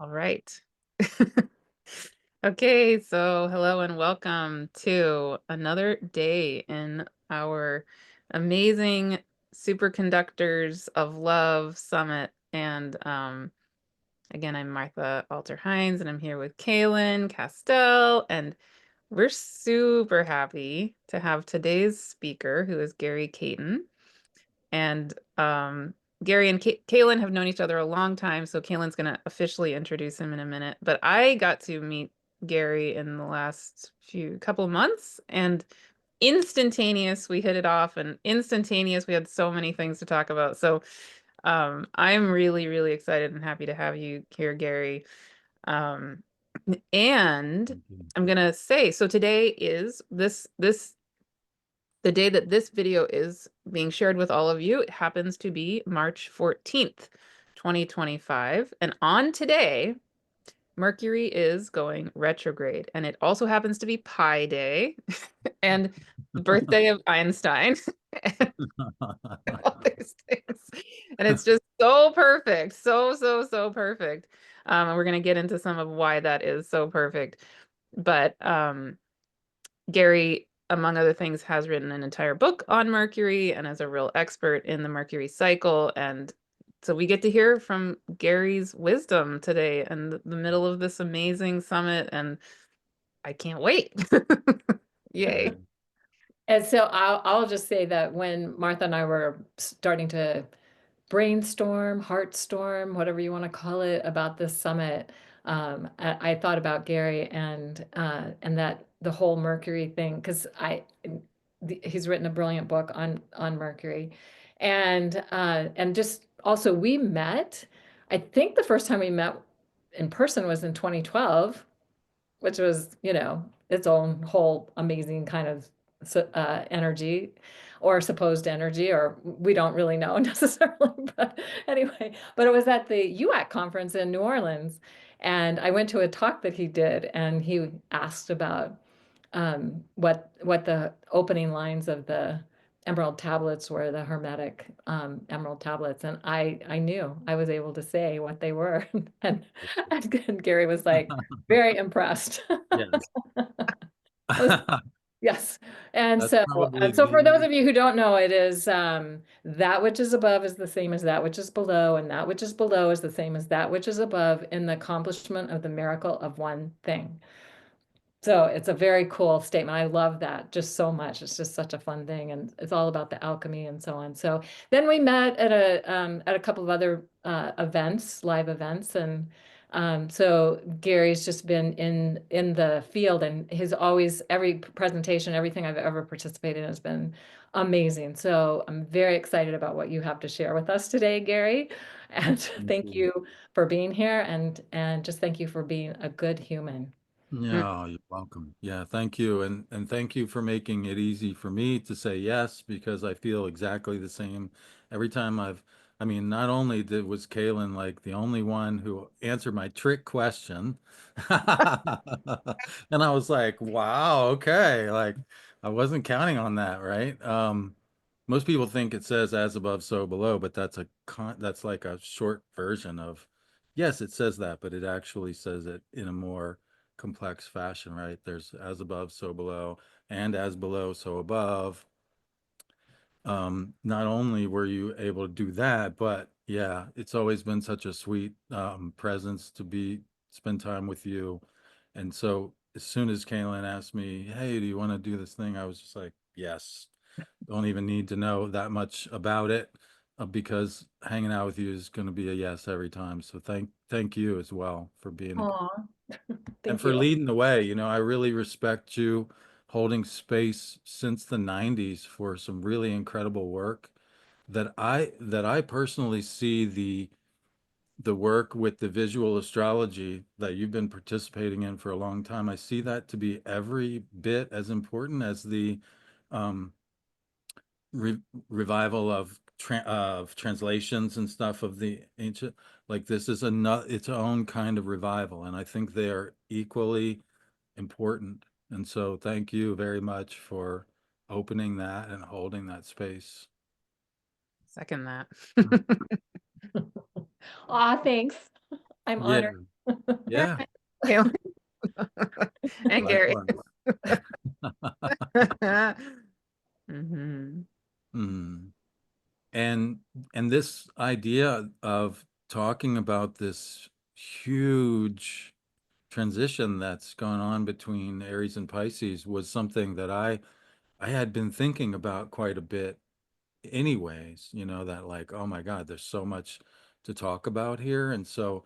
All right. Okay, so hello and welcome to another day in our amazing Superconductors of Love Summit. And again, I'm Martha Alter Hines, and I'm here with Kaylin Castell, and we're super happy to have today's speaker, who is Gary Caton. And Gary and Kaylin have known each other a long time, so Kaylin's going to officially introduce him in a minute. But I got to meet Gary in the last couple of months, and instantaneous, we hit it off, and instantaneous, we had so many things to talk about. So I'm really, really excited and happy to have you here, Gary. Um, and I'm gonna say, so today is the day that this video is being shared with all of you. It happens to be March 14th, 2025. And on today, Mercury is going retrograde. And it also happens to be Pi Day and the birthday of Einstein and all these things. And it's just so perfect. So perfect. And we're going to get into some of why that is so perfect. But Gary, among other things, has written an entire book on Mercury and is a real expert in the Mercury cycle. And so we get to hear from Gary's wisdom today in the middle of this amazing summit. And I can't wait. Yay. And so I'll just say that when Martha and I were starting to brainstorm, heartstorm, whatever you want to call it, about this summit, I thought about Gary and that the whole Mercury thing, because he's written a brilliant book on Mercury, and just also we met. I think the first time we met in person was in 2012, which was, its own whole amazing kind of energy or supposed energy, or we don't really know necessarily. But anyway, but it was at the UAC conference in New Orleans. And I went to a talk that he did, and he asked about what the opening lines of the emerald tablets were, the hermetic emerald tablets, and I knew I was able to say what they were, and Gary was like very impressed. Yes. Yes. And That's so, probably and so for those the of you who don't know, it is that which is above is the same as that which is below, and that which is below is the same as that which is above in the accomplishment of the miracle of one thing. So it's a very cool statement. I love that just so much. It's just such a fun thing, and it's all about the alchemy and so on. So then we met at a couple of other events, live events, and so Gary's just been in the field, and his always every presentation, everything I've ever participated in has been amazing. So I'm very excited about what you have to share with us today, Gary, and thank you for being here, and just thank you for being a good human. Mm. Yeah, you're welcome. Yeah, thank you. And thank you for making it easy for me to say yes, because I feel exactly the same every time I mean, not only was Kaylin like the only one who answered my trick question. And I was like, wow, okay. Like I wasn't counting on that, right? Most people think it says as above, so below, but that's like a short version of yes, it says that, but it actually says it in a more complex fashion, right? There's as above, so below, and as below, so above. Not only were you able to do that, but yeah, it's always been such a sweet presence to spend time with you. And so as soon as Kaylin asked me, hey, do you want to do this thing? I was just like, yes. Don't even need to know that much about it because hanging out with you is going to be a yes every time. So thank you as well for being a Aw, and thank for you. leading the way. I really respect you holding space since the 90s for some really incredible work that I personally see the work with the visual astrology that you've been participating in for a long time. I see that to be every bit as important as the um, re revival of translations and stuff of the ancient. Like this is its own kind of revival, and I think they are equally important. And so thank you very much for opening that and holding that space. Second that. Aw, thanks. I'm Yeah. honored. Yeah, Kaylin and Gary. likewise. Hmm. Mm. And this idea of talking about this huge transition that's gone on between Aries and Pisces was something that I had been thinking about quite a bit anyways, that like, oh my God, there's so much to talk about here. And so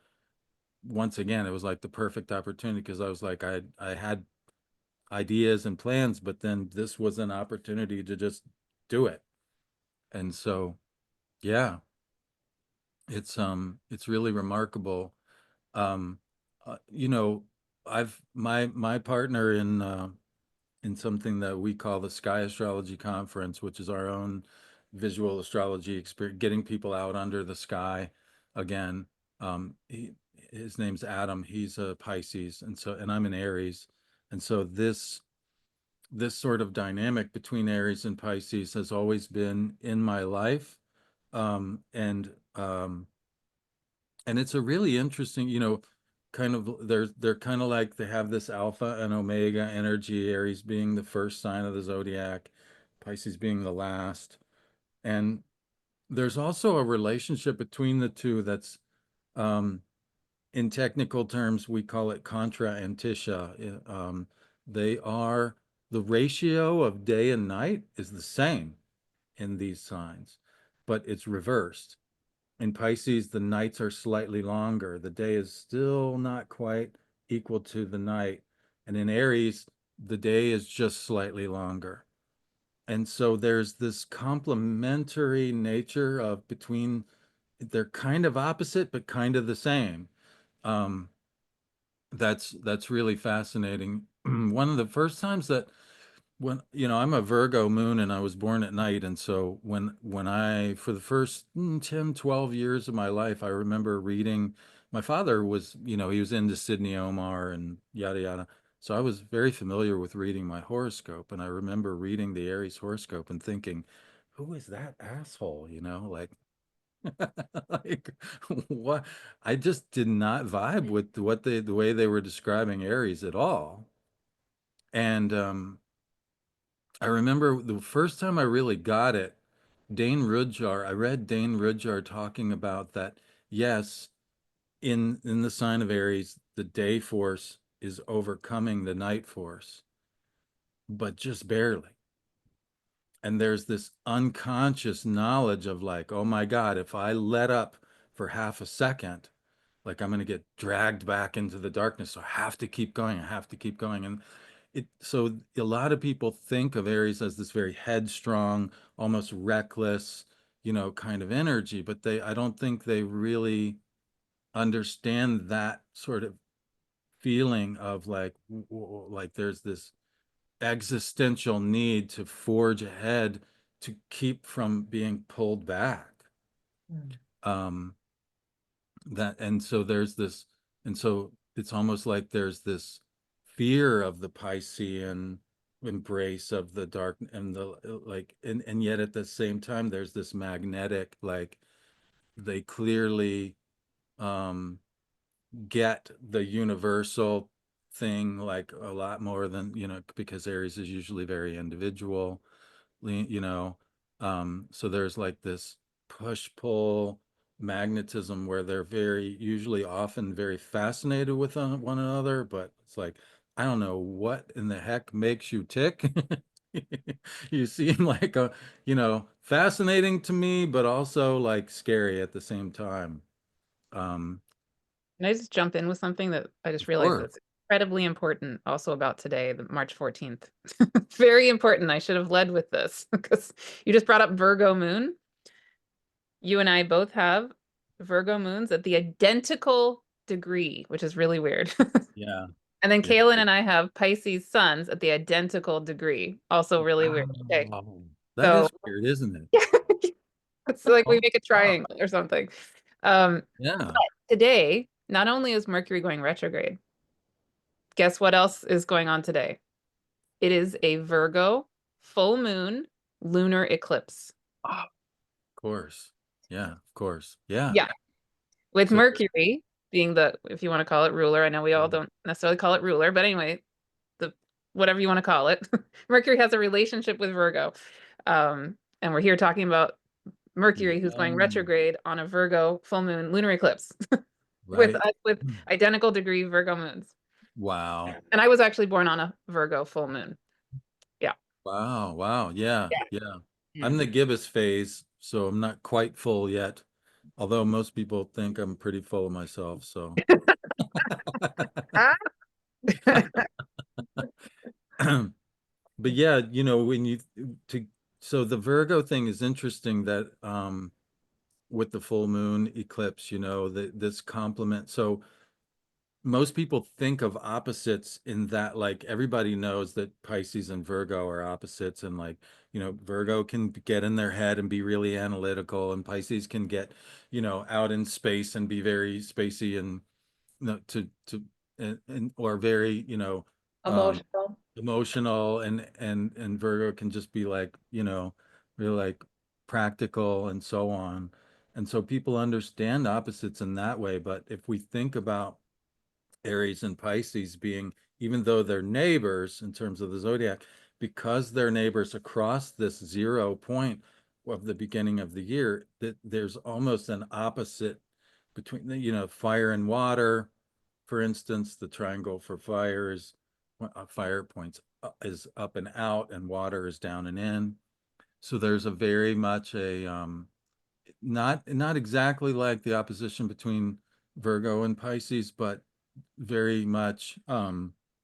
once again, it was like the perfect opportunity because I was like, I had ideas and plans, but then this was an opportunity to just do it. And so, yeah, it's really remarkable. Um, you know, I've my partner in something that we call the Sky Astrology Conference, which is our own visual astrology experience, getting people out under the sky again. His name's Adam. He's a Pisces, and I'm an Aries, and so this sort of dynamic between Aries and Pisces has always been in my life, um, and um, and it's a really interesting, kind of they're kind of like they have this alpha and omega energy, Aries being the first sign of the zodiac, Pisces being the last. And there's also a relationship between the two that's in technical terms we call it contra antitia. They are the ratio of day and night is the same in these signs, but it's reversed. In Pisces, the nights are slightly longer. The day is still not quite equal to the night. And in Aries, the day is just slightly longer. And so there's this complementary nature of between, they're kind of opposite, but kind of the same. Um, that's really fascinating. One of the first times that when I'm a Virgo moon and I was born at night, and so when I for the first 10 12 years of my life I remember reading. My father was, he was into Sidney Omar and yada yada, so I was very familiar with reading my horoscope, and I remember reading the Aries horoscope and thinking, who is that asshole, like like what. I just did not vibe with the way they were describing Aries at all. And I remember the first time I really got it, I read Dane Rudjar talking about that, yes, in the sign of Aries, the day force is overcoming the night force, but just barely. And there's this unconscious knowledge of like, oh my God, if I let up for half a second, like I'm going to get dragged back into the darkness. So I have to keep going. I have to keep going. And so a lot of people think of Aries as this very headstrong, almost reckless, kind of energy, but I don't think they really understand that sort of feeling of like, like there's this existential need to forge ahead to keep from being pulled back. Mm. Um, and so there's this, and so it's almost like there's this fear of the Piscean embrace of the dark and the like, and yet at the same time there's this magnetic, like they clearly um get the universal thing like a lot more than, because Aries is usually very individual, you know. So there's like this push pull magnetism where they're very usually often very fascinated with one another, but it's like, I don't know what in the heck makes you tick. You seem like fascinating to me, but also like scary at the same time. um Can I just jump in with something that I just realized sure. that's incredibly important also about today, the March 14th? Very important. I should have led with this because you just brought up Virgo moon. You and I both have Virgo moons at the identical degree, which is really weird. Yeah. And then Yeah. Kaylin and I have Pisces suns at the identical degree, also really weird. Okay. Wow. That So is weird, isn't it? it's like we Oh, make a wow. triangle or something. But Yeah. today, not only is Mercury going retrograde, guess what else is going on today? It is a Virgo full moon lunar eclipse. Of course. Yeah, of course. Yeah. Yeah. With So, Mercury. being the, if you want to call it ruler. I know we all Yeah. don't necessarily call it ruler, but anyway, the whatever you want to call it. Mercury has a relationship with Virgo. And we're here talking about Mercury, who's going Yeah. retrograde on a Virgo full moon lunar eclipse with Right. us with identical degree Virgo moons. Wow. And I was actually born on a Virgo full moon. Yeah. Wow. Wow. Yeah. Yeah. Yeah. I'm Mm. the gibbous phase, so I'm not quite full yet. Although most people think I'm pretty full of myself, so. Ah. But yeah, when to so the Virgo thing is interesting that with the full moon eclipse, that this complement. So most people think of opposites in that, like, everybody knows that Pisces and Virgo are opposites, and like, Virgo can get in their head and be really analytical, and Pisces can get, out in space and be very spacey and no, to and or very, um Emotional. emotional, and Virgo can just be like, really like practical and so on. And so people understand opposites in that way. But if we think about Aries and Pisces being, even though they're neighbors in terms of the zodiac, because they're neighbors across this 0 point of the beginning of the year, that there's almost an opposite between the, fire and water. For instance, the triangle for fire is fire points is up and out, and water is down and in. So there's a very much a not exactly like the opposition between Virgo and Pisces, but very much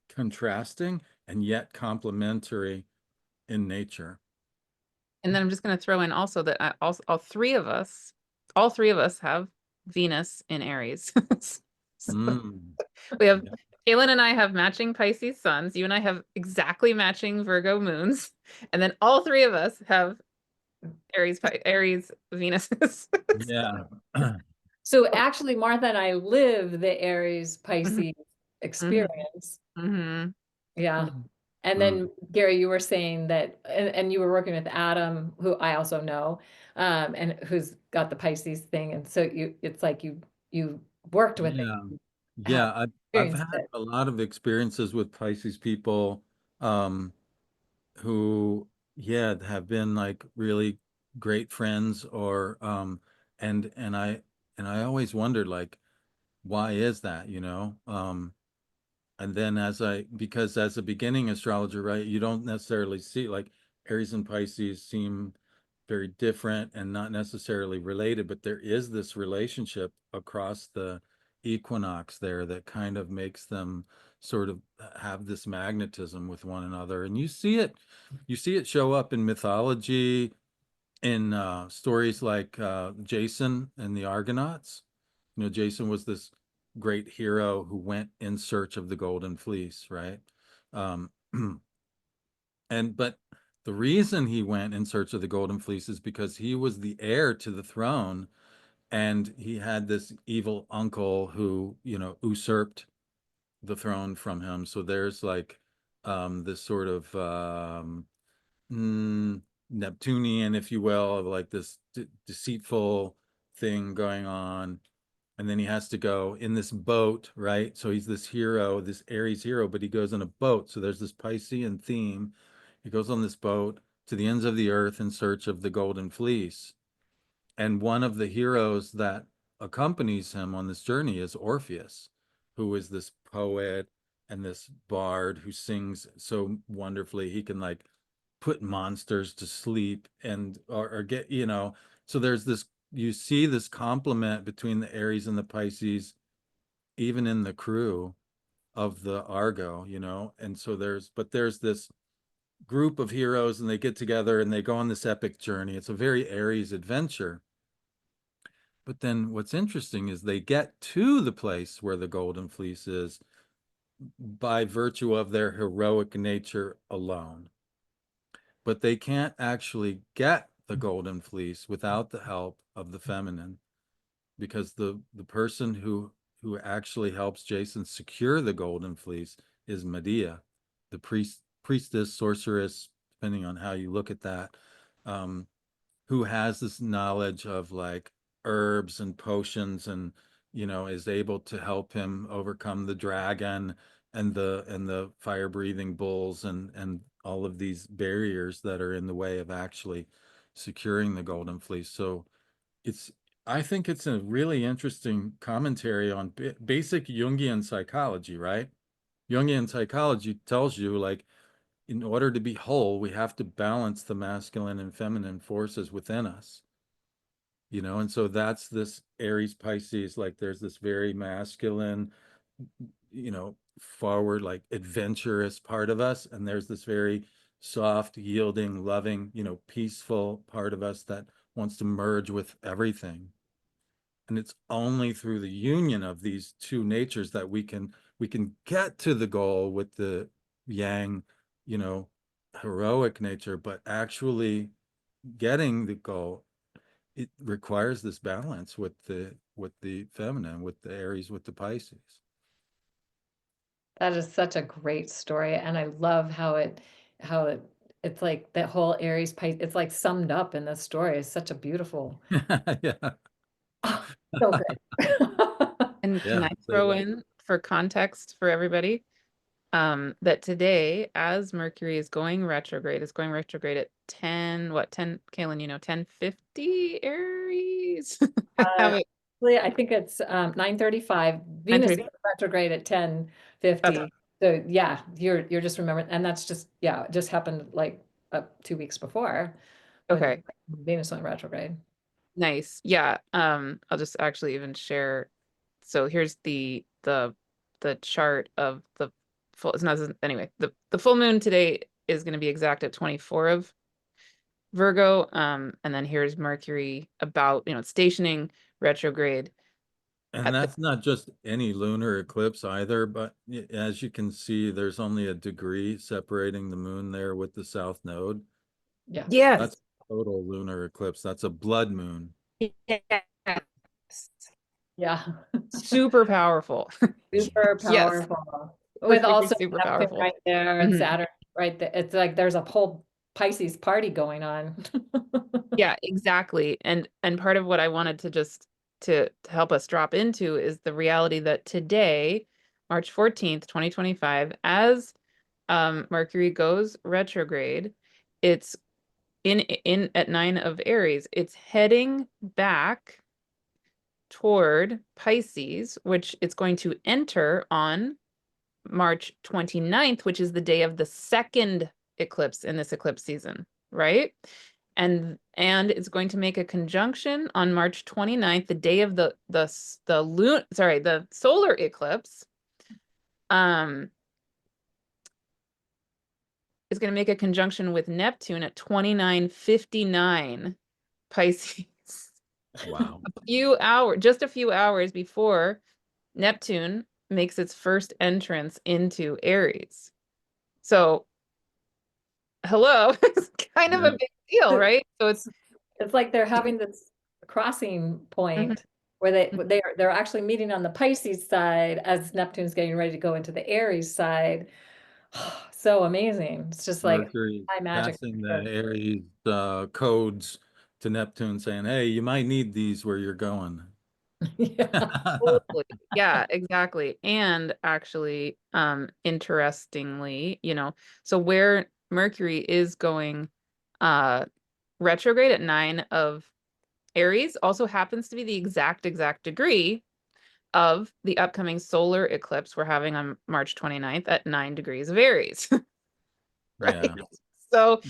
contrasting and yet complementary in nature. And then I'm just going to throw in also that all three of us have Venus in Aries. So Mm, we have yeah. Kaylin and I have matching Pisces suns. You and I have exactly matching Virgo moons. And then all three of us have Aries Venuses. Yeah. So actually, Martha and I live the Aries Mhm, Pisces mhm, experience. mhm. Yeah. And Mm. then Gary, you were saying that, and you were working with Adam, who I also know, and who's got the Pisces thing. And so it's like you worked with it, Yeah. have Yeah, I've experienced had it. a lot of experiences with Pisces people, um, who, yeah, have been like really great friends, or and I always wondered, like, why is that, and then because as a beginning astrologer, right, you don't necessarily see, like, Aries and Pisces seem very different and not necessarily related, but there is this relationship across the equinox there that kind of makes them sort of have this magnetism with one another. And you see it show up in mythology, in stories like Jason and the Argonauts. Jason was this great hero who went in search of the golden fleece, right? Um, but the reason he went in search of the golden fleece is because he was the heir to the throne, and he had this evil uncle who, usurped the throne from him. So there's like this sort of mm, Neptunian, if you will, of like this deceitful thing going on. And then he has to go in this boat, right? So he's this hero, this Aries hero, but he goes in a boat. So there's this Piscean theme. He goes on this boat to the ends of the earth in search of the golden fleece. And one of the heroes that accompanies him on this journey is Orpheus, who is this poet and this bard who sings so wonderfully. He can like put monsters to sleep, and or get, so there's this, you see this complement between the Aries and the Pisces, even in the crew of the Argo, and so there's this group of heroes, and they get together and they go on this epic journey. It's a very Aries adventure. But then what's interesting is they get to the place where the golden fleece is by virtue of their heroic nature alone. But they can't actually get the golden fleece without the help of the feminine, because the person who actually helps Jason secure the golden fleece is Medea, the priestess, sorceress, depending on how you look at that, um, who has this knowledge of like herbs and potions and is able to help him overcome the dragon and the fire breathing bulls and all of these barriers that are in the way of actually securing the golden fleece. So it's I think it's a really interesting commentary on basic Jungian psychology, right? Jungian psychology tells you, like, in order to be whole, we have to balance the masculine and feminine forces within us. And so that's this Aries Pisces, like there's this very masculine, forward, like adventurous part of us, and there's this very soft, yielding, loving, peaceful part of us that wants to merge with everything. And it's only through the union of these two natures that we can get to the goal with the yang, you know, heroic nature, but actually getting the goal, it requires this balance with the feminine, with the Aries, with the Pisces. That is such a great story, and I love how it's like that whole Aries Pisces, it's like summed up in this story. It's such a beautiful, Yeah. oh, so good. And can Yeah. I Say throw less. in for context for everybody, that today, as Mercury is going retrograde, it's going retrograde at 10, Kaylin, 10:50 Aries. Have Uh, it Actually, I think it's 9:35. Venus is 9:30. retrograde at That's 10:50. So yeah, you're just remembering, and that's just yeah, it just happened like 2 weeks before when okay. Venus went retrograde. Nice. Yeah. I'll just actually even share. So here's the chart of the full. It's not anyway. The full moon today is going to be exact at 24 of Virgo. And then here's Mercury about, it's stationing retrograde And at the that's not just any lunar eclipse either, but as you can see, there's only a degree separating the moon there with the south node. Yes. That's Yes. a total lunar eclipse. That's a blood moon. Yes. Yeah. Super powerful. Super Yes. powerful. Super, With super, also super Neptune powerful. right there and Mhm. Saturn right there. It's like there's a whole Pisces party going on. Yeah, exactly. And part of what I wanted to just to help us drop into is the reality that today, March 14th, 2025, as Mercury goes retrograde, it's in at 9 of Aries, it's heading back toward Pisces, which it's going to enter on March 29th, which is the day of the second eclipse in this eclipse season, right? And it's going to make a conjunction on March 29th, the day of the solar eclipse. Is going to make a conjunction with Neptune at 29:59 Pisces. Wow. Just a few hours before Neptune makes its first entrance into Aries. So hello, it's kind of a Yeah. big deal, right? So it's It's like they're having this crossing Mhm, point where mhm. they're actually meeting on the Pisces side as Neptune's getting ready to go into the Aries side. So amazing. It's just like Mercury high magic passing for the sure. Aries codes to Neptune, saying, "Hey, you might need these where you're going." Yeah. Totally. Yeah, exactly. And actually, interestingly, so where Mercury is going uh retrograde at 9 of Aries also happens to be the exact degree of the upcoming solar eclipse we're having on March 29th at 9 degrees of Aries. Right? Yeah. So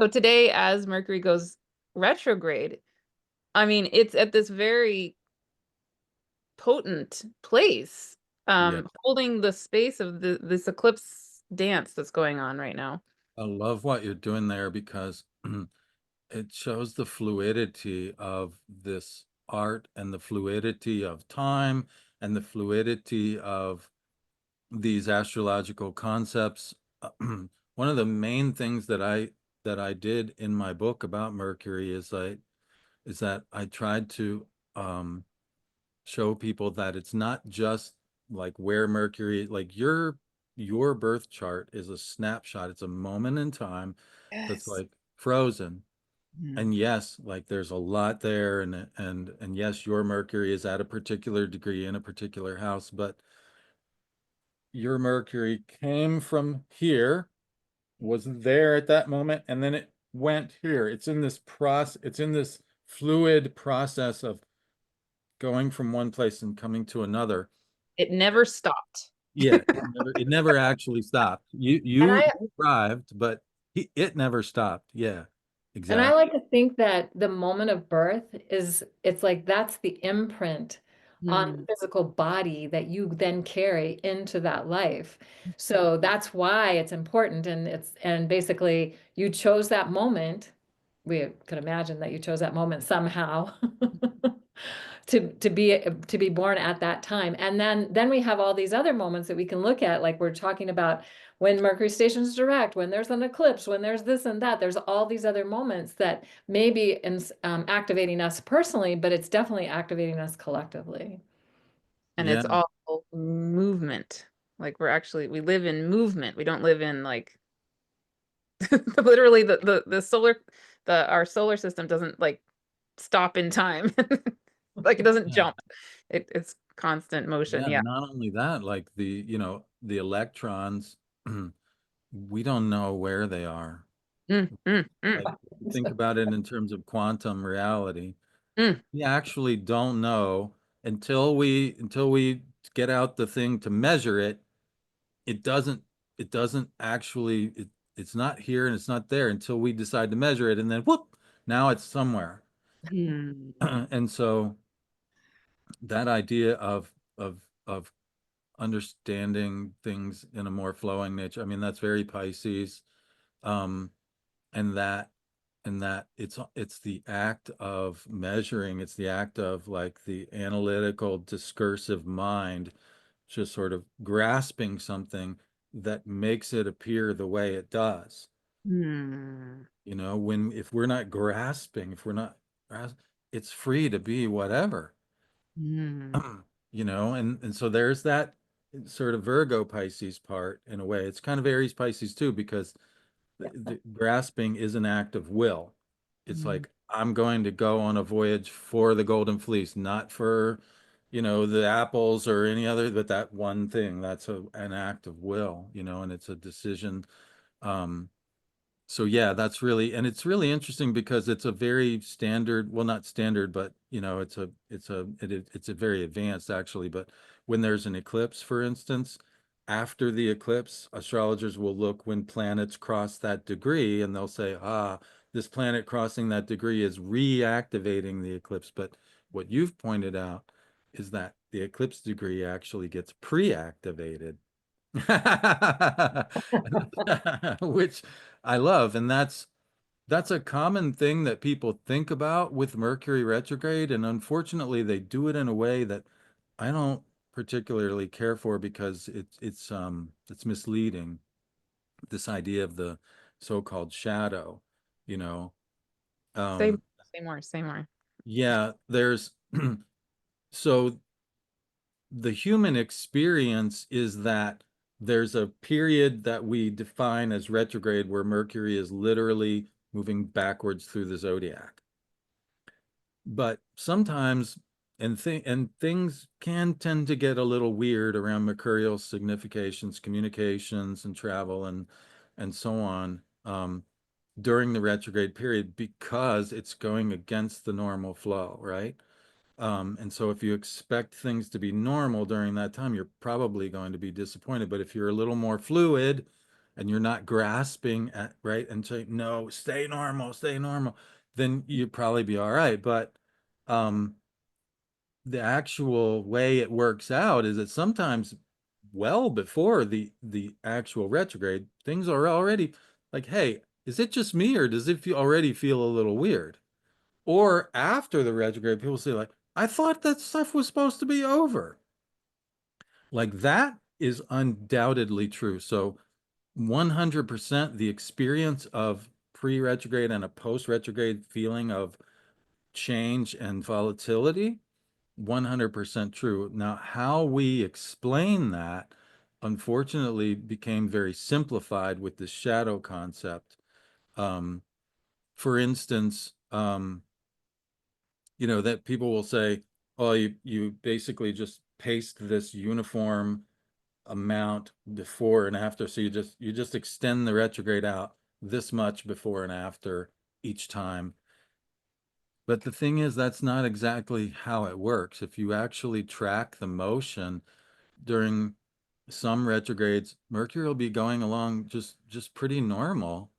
today, as Mercury goes retrograde, I mean, it's at this very potent place, Yeah. holding the space of this eclipse dance that's going on right now. I love what you're doing there because it shows the fluidity of this art and the fluidity of time and the fluidity of these astrological concepts. One of the main things that I did in my book about Mercury is that I tried to show people that it's not just like where Mercury, like your birth chart is a snapshot. It's a moment in time that's Yes. like frozen. Mm. And yes, like there's a lot there, and yes, your Mercury is at a particular degree in a particular house, but your Mercury came from here, wasn't there at that moment, and then it went here. It's in this fluid process of going from one place and coming to another. It never stopped. Yeah, it never actually stopped. You And you I arrived, but it never stopped. Yeah, And I exactly. like to think that the moment of birth is, it's like that's the imprint on the Mm. physical body that you then carry into that life. So that's why it's important. And basically you chose that moment. We could imagine that you chose that moment somehow to be born at that time. And then we have all these other moments that we can look at, like we're talking about when Mercury stations direct, when there's an eclipse, when there's this and that. There's all these other moments that may be activating us personally, but it's definitely activating us collectively. And Yeah, it's all movement. Like we live in movement. We don't live in like literally the solar our solar system doesn't like stop in time. Like it doesn't yeah, jump. It's constant motion. yeah. Yeah. Not only that, like the electrons, we don't know where they are. Mm, mm, mm, Like if you think about it in terms of quantum reality, mm, we actually don't know until we get out the thing to measure it. It doesn't it doesn't actually it's not here and it's not there until we decide to measure it, and then whoop, now it's somewhere. mm. And so that idea of understanding things in a more flowing nature, I mean, that's very Pisces. Um, and that it's the act of measuring, it's the act of like the analytical discursive mind just sort of grasping something that makes it appear the way it does. Mm, When if we're not grasping, if we're not it's free to be whatever. mm. And so there's that sort of Virgo Pisces part in a way. It's kind of Aries Pisces too, because the grasping is an act of will. It's Mm. like I'm going to go on a voyage for the golden fleece, not for, the apples or any other, but that one thing. That's an act of will, and it's a decision. Um, so yeah, and it's really interesting because it's a very standard, well, not standard, but it's a very advanced actually. But when there's an eclipse, for instance, after the eclipse, astrologers will look when planets cross that degree and they'll say, this planet crossing that degree is reactivating the eclipse. But what you've pointed out is that the eclipse degree actually gets pre-activated. Which I love. And that's a common thing that people think about with Mercury retrograde. And unfortunately, they do it in a way that I don't particularly care for because it's misleading. This idea of the so-called shadow, you know. Say Um, say more, say more. yeah, there's so the human experience is that there's a period that we define as retrograde where Mercury is literally moving backwards through the zodiac. But sometimes things can tend to get a little weird around mercurial significations, communications and travel and so on, during the retrograde period because it's going against the normal flow, right? And so if you expect things to be normal during that time, you're probably going to be disappointed. But if you're a little more fluid and you're not grasping at, right, and say, no, stay normal, then you'd probably be all right. But um, the actual way it works out is that sometimes well before the actual retrograde, things are already like, hey, is it just me or does it already feel a little weird? Or after the retrograde, people say like, I thought that stuff was supposed to be over. Like that is undoubtedly true. So 100% the experience of pre-retrograde and a post-retrograde feeling of change and volatility, 100% true. Now, how we explain that, unfortunately, became very simplified with the shadow concept. Um, for instance, that people will say, oh, you basically just paste this uniform amount before and after. So you just extend the retrograde out this much before and after each time. But the thing is, that's not exactly how it works. If you actually track the motion during some retrogrades, Mercury will be going along just pretty normal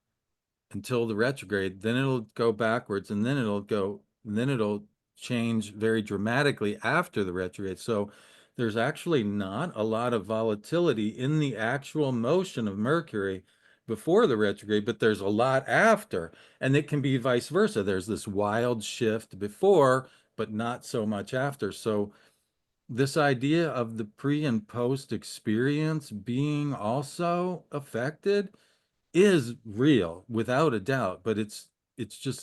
until the retrograde. Then it'll go backwards, and then it'll change very dramatically after the retrograde. So there's actually not a lot of volatility in the actual motion of Mercury before the retrograde, but there's a lot after. And it can be vice versa. There's this wild shift before, but not so much after. So this idea of the pre and post experience being also affected is real without a doubt, but it's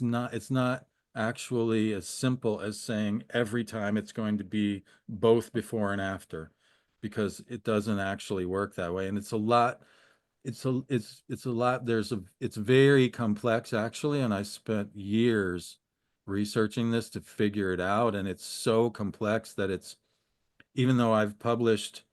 not actually as simple as saying every time it's going to be both before and after, because it doesn't actually work that way. And it's a lot it's very complex actually, and I spent years researching this to figure it out, and it's so complex that it's even though I've published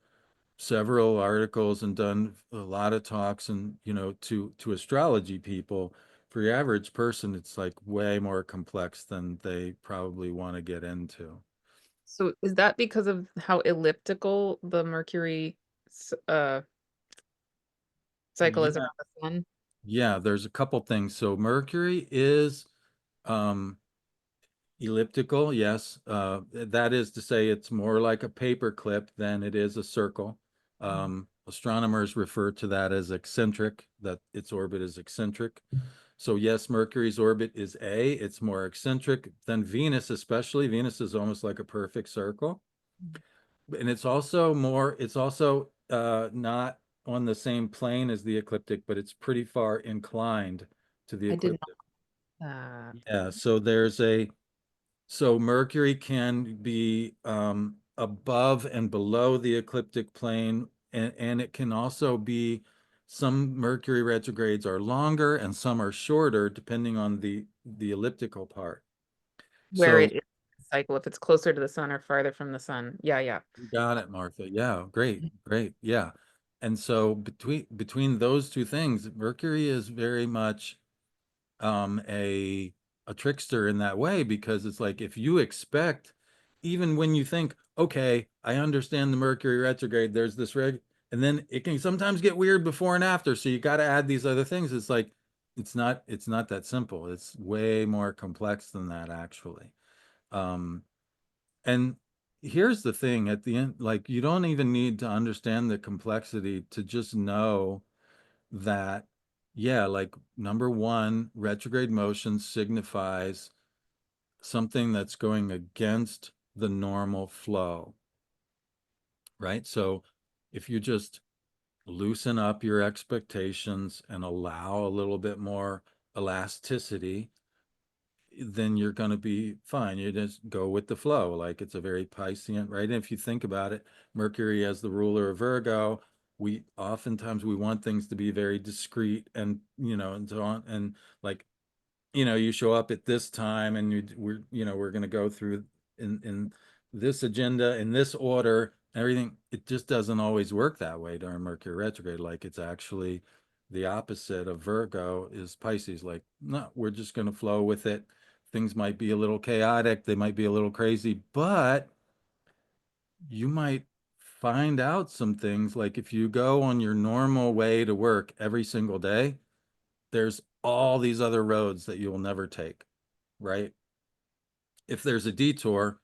several articles and done a lot of talks and to astrology people, for your average person it's like way more complex than they probably want to get into. So is that because of how elliptical the Mercury cycle is Yeah, around the sun? yeah, there's a couple things. So Mercury is um elliptical, yes. That is to say it's more like a paper clip than it is a circle. Astronomers refer to that as eccentric, that its orbit is eccentric. So yes, Mercury's orbit is it's more eccentric than Venus, especially. Venus is almost like a perfect circle. And it's also not on the same plane as the ecliptic, but it's pretty far inclined to the I did ecliptic. not. Yeah, so Mercury can be above and below the ecliptic plane, and it can also be, some Mercury retrogrades are longer and some are shorter, depending on the elliptical part. Where So it is cycle, if it's closer to the sun or farther from the sun. Yeah, yeah. you got it, Martha. Yeah, great, great. Yeah. And so between those two things, Mercury is very much a trickster in that way, because it's like if you expect, even when you think, okay, I understand the Mercury retrograde, there's this and then it can sometimes get weird before and after, so you got to add these other things. It's like it's not that simple. It's way more complex than that actually. And here's the thing at the end, like you don't even need to understand the complexity to just know that, yeah, like number one, retrograde motion signifies something that's going against the normal flow, right? So if you just loosen up your expectations and allow a little bit more elasticity, then you're going to be fine. You just go with the flow. Like it's a very Piscean, right? And if you think about it, Mercury as the ruler of Virgo, we oftentimes we want things to be very discreet and and so on. And like, you show up at this time and we're going to go through in this agenda in this order, everything. It just doesn't always work that way during Mercury retrograde. Like it's actually the opposite of Virgo is Pisces. Like, no, we're just going to flow with it. Things might be a little chaotic, they might be a little crazy, but you might find out some things. Like if you go on your normal way to work every single day, there's all these other roads that you will never take, right? If there's a detour,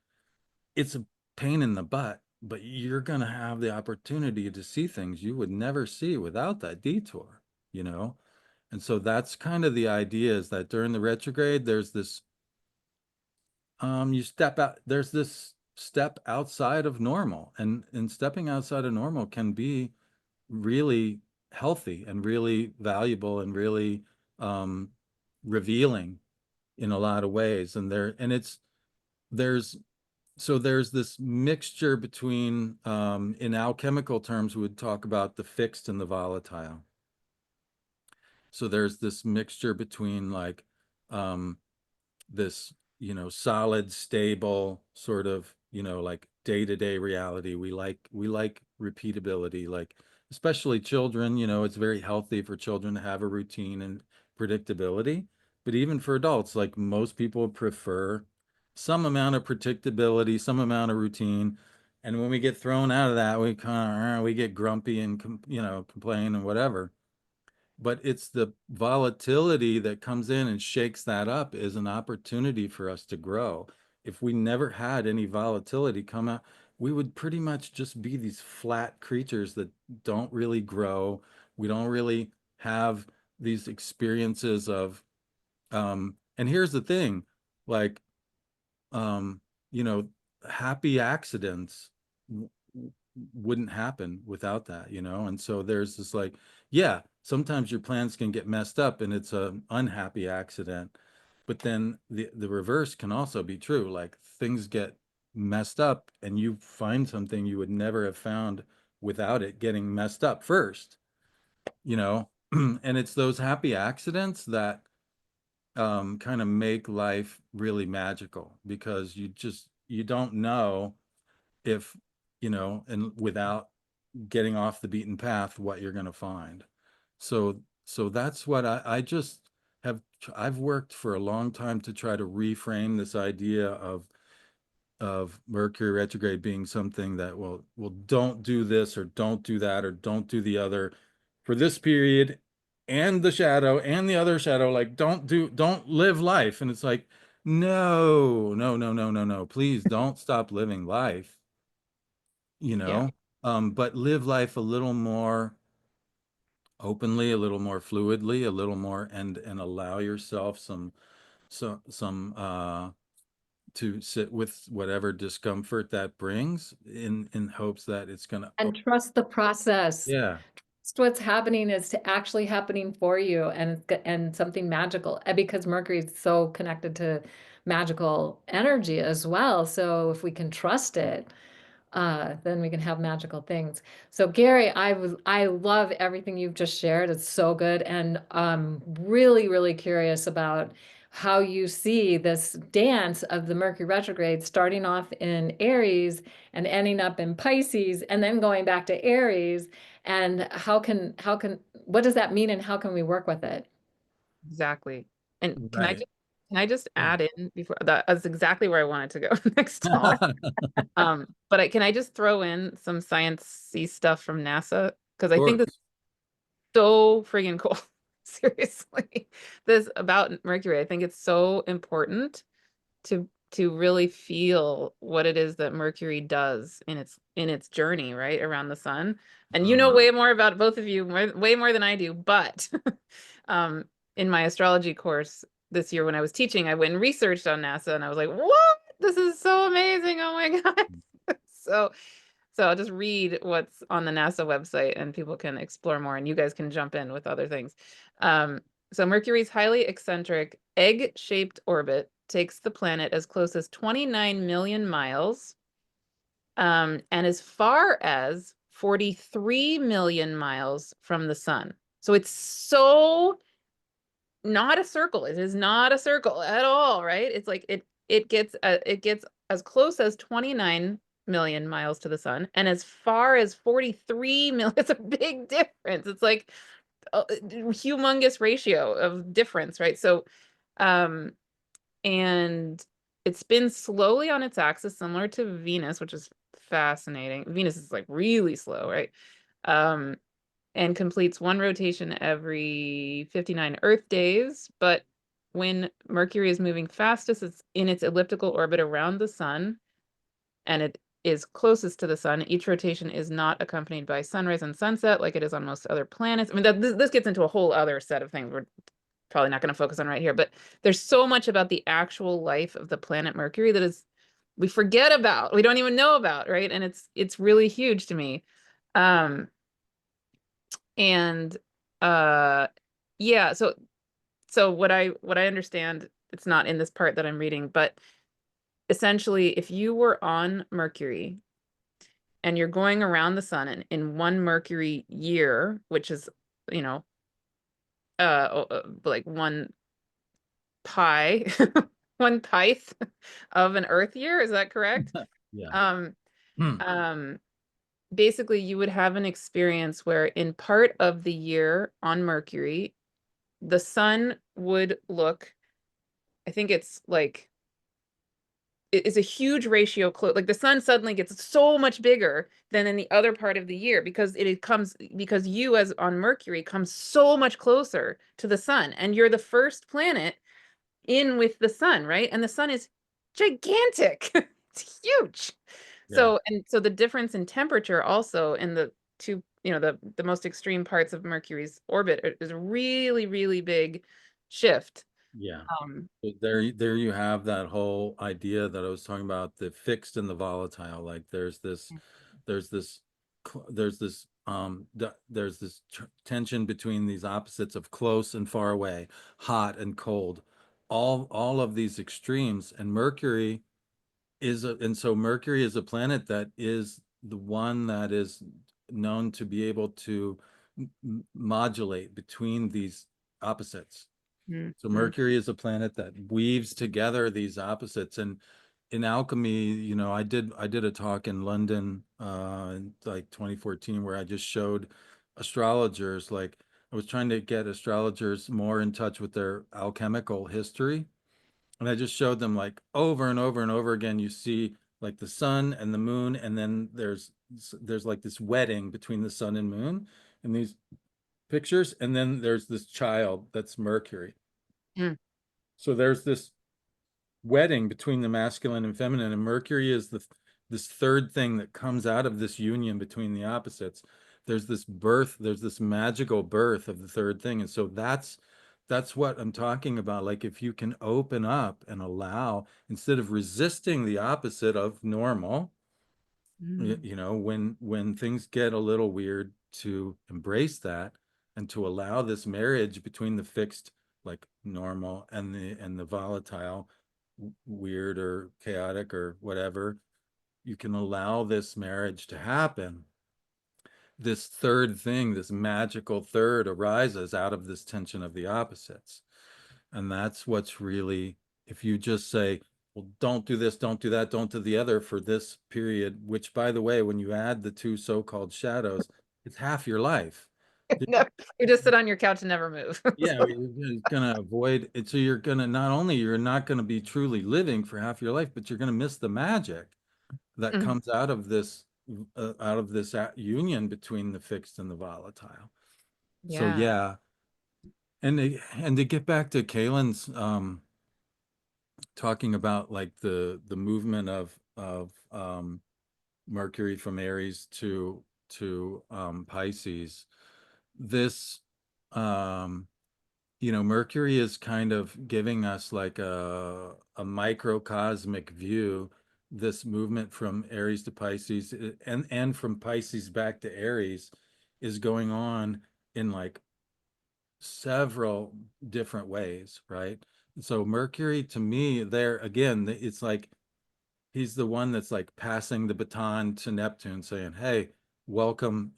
it's a pain in the butt, but you're going to have the opportunity to see things you would never see without that detour, you know? And so that's kind of the idea, is that during the retrograde, there's this, you step out, there's this step outside of normal, and stepping outside of normal can be really healthy and really valuable and really um, revealing in a lot of ways. There's there's this mixture between, in alchemical terms we would talk about the fixed and the volatile. So there's this mixture between like um, this, solid, stable sort of, like day-to-day reality. We like repeatability, like especially children, it's very healthy for children to have a routine and predictability. But even for adults, like most people prefer some amount of predictability, some amount of routine. And when we get thrown out of that, we get grumpy and complain and whatever. But it's the volatility that comes in and shakes that up is an opportunity for us to grow. If we never had any volatility come out, we would pretty much just be these flat creatures that don't really grow. We don't really have these experiences of, and here's the thing, like, um, you know, happy accidents wouldn't happen without that, And so there's this, like, yeah, sometimes your plans can get messed up and it's an unhappy accident, but then the reverse can also be true. Like things get messed up and you find something you would never have found without it getting messed up first, you know? And it's those happy accidents that kind of make life really magical because you don't know if, and without getting off the beaten path, what you're going to find. So that's what I just have. I've worked for a long time to try to reframe this idea of Mercury retrograde being something that well don't do this or don't do that or don't do the other for this period and the shadow and the other shadow. Like don't live life. And it's like, no, no, no, no, no, no. Please don't stop living life, you Yeah, know, but live life a little more openly, a little more fluidly, a little more, and allow yourself some to sit with whatever discomfort that brings in hopes that it's gonna, And trust the process. yeah. Trust what's happening is to actually happening for you, and and something magical. And because Mercury is so connected to magical energy as well. So if we can trust it, then we can have magical things. So Gary, I love everything you've just shared. It's so good. And really, really curious about how you see this dance of the Mercury retrograde starting off in Aries and ending up in Pisces and then going back to Aries. And what does that mean and how can we work with it? exactly. And Right. can I just Yeah. add in before that's exactly where I wanted to go next time. But can I just throw in some science-y stuff from NASA? Because Of I think this is course. so friggin' cool. Seriously. This about Mercury, I think it's so important to really feel what it is that Mercury does in its journey, right, around the sun. And you know Mhm. way more about both of you, way more than I do, but um in my astrology course this year when I was teaching, I went and researched on NASA and I was like, "What? This is so amazing. Oh my God." So so I'll just read what's on the NASA website and people can explore more and you guys can jump in with other things. Um, so Mercury's highly eccentric egg-shaped orbit takes the planet as close as 29 million miles, and as far as 43 million miles from the sun. So it's so not a circle. It is not a circle at all, right? It's like it gets as close as 29 million miles to the sun and as far as 43 million. It's a big difference. It's like a humongous ratio of difference, right? So um and it spins slowly on its axis similar to Venus, which is fascinating. Venus is like really slow, right? Um and completes one rotation every 59 Earth days. But when Mercury is moving fastest, it's in its elliptical orbit around the sun, and it is closest to the sun. Each rotation is not accompanied by sunrise and sunset like it is on most other planets. I mean, this gets into a whole other set of things we're probably not going to focus on right here, but there's so much about the actual life of the planet Mercury that is we forget about, we don't even know about, right? And it's really huge to me. Um, and uh yeah, so what I understand, it's not in this part that I'm reading, but essentially if you were on Mercury and you're going around the sun in one Mercury year, which is, you know, like one pi, one pith of an Earth year. Is that correct? Yeah. Um, Hmm. um, Basically, you would have an experience where in part of the year on Mercury, the sun would look, I think it's like, it is a huge ratio close. Like the sun suddenly gets so much bigger than in the other part of the year because it comes because you as on Mercury comes so much closer to the sun and you're the first planet in with the sun, right? And the sun is gigantic. It's huge. Yeah. So the difference in temperature also in the two, the most extreme parts of Mercury's orbit is a really, really big shift. Yeah. Um, So there you have that whole idea that I was talking about, the fixed and the volatile. Like there's this, there's this tension between these opposites of close and far away, hot and cold, all of these extremes. And Mercury is a planet that is the one that is known to be able to modulate between these opposites. mm, So mm, Mercury is a planet that weaves together these opposites. And in alchemy, I did a talk in London in like 2014 where I just showed astrologers, like I was trying to get astrologers more in touch with their alchemical history. And I just showed them like over and over and over again, you see like the sun and the moon, and then there's like this wedding between the sun and moon in these pictures, and then there's this child that's Mercury. mm, So there's this wedding between the masculine and feminine, and Mercury is this third thing that comes out of this union between the opposites. There's this birth, there's this magical birth of the third thing. And so that's what I'm talking about. Like if you can open up and allow, instead of resisting the opposite of normal, mm, when things get a little weird, to embrace that and to allow this marriage between the fixed, like normal, and the volatile, weird or chaotic or whatever. You can allow this marriage to happen. This third thing, this magical third, arises out of this tension of the opposites. And that's what's really, if you just say, well, don't do this, don't do that, don't do the other for this period, which, by the way, when you add the two so-called shadows, it's half your life. no, you just sit on your couch and never move. Yeah, you're gonna avoid it. So you're gonna, not only you're not gonna be truly living for half your life, but you're gonna miss the magic that Mhm. comes out of this union between the fixed and the volatile. So Yeah. yeah, and to get back to Kalen's talking about like the movement of Mercury from Aries to Pisces. This Mercury is kind of giving us like a microcosmic view. This movement from Aries to Pisces, and from Pisces back to Aries, is going on in like several different ways, right? So Mercury, to me, there again, it's like he's the one that's like passing the baton to Neptune, saying, "Hey, welcome,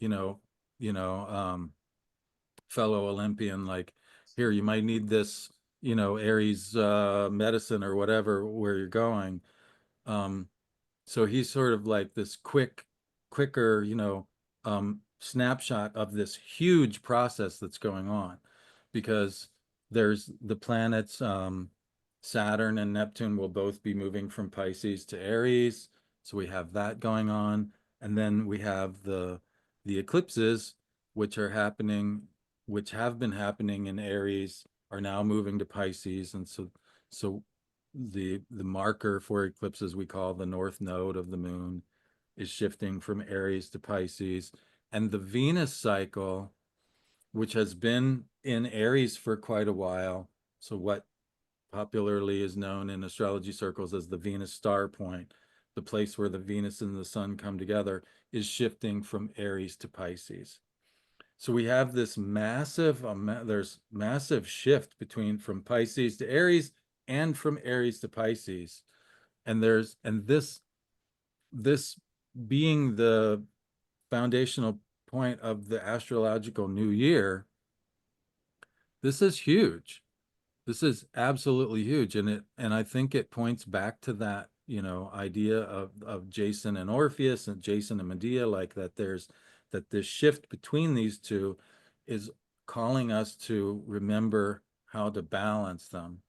fellow Olympian. Like, here, you might need this, Aries medicine or whatever where you're going." Um, so he's sort of like this quicker, snapshot of this huge process that's going on, because there's the planets, Saturn and Neptune will both be moving from Pisces to Aries. So we have that going on. And then we have the eclipses, which are happening, which have been happening in Aries, are now moving to Pisces. And so the marker for eclipses we call the north node of the moon is shifting from Aries to Pisces. And the Venus cycle, which has been in Aries for quite a while, so what popularly is known in astrology circles as the Venus star point, the place where the Venus and the sun come together, is shifting from Aries to Pisces. So we have this there's massive shift from Pisces to Aries and from Aries to Pisces. And this being the foundational point of the astrological new year, this is huge. This is absolutely huge, and I think it points back to that, idea of Jason and Orpheus and Jason and Medea, like that this shift between these two is calling us to remember how to balance them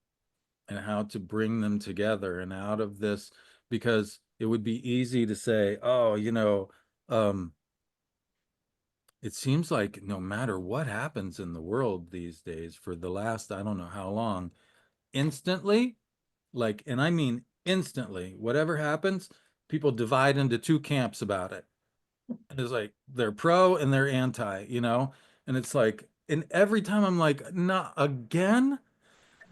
and how to bring them together and out of this, because it would be easy to say, oh, um, it seems like no matter what happens in the world these days for the last, I don't know how long, instantly, like, and I mean instantly, whatever happens, people divide into two camps about it. And it's like they're pro and they're anti. And it's like, and every time I'm like, not again.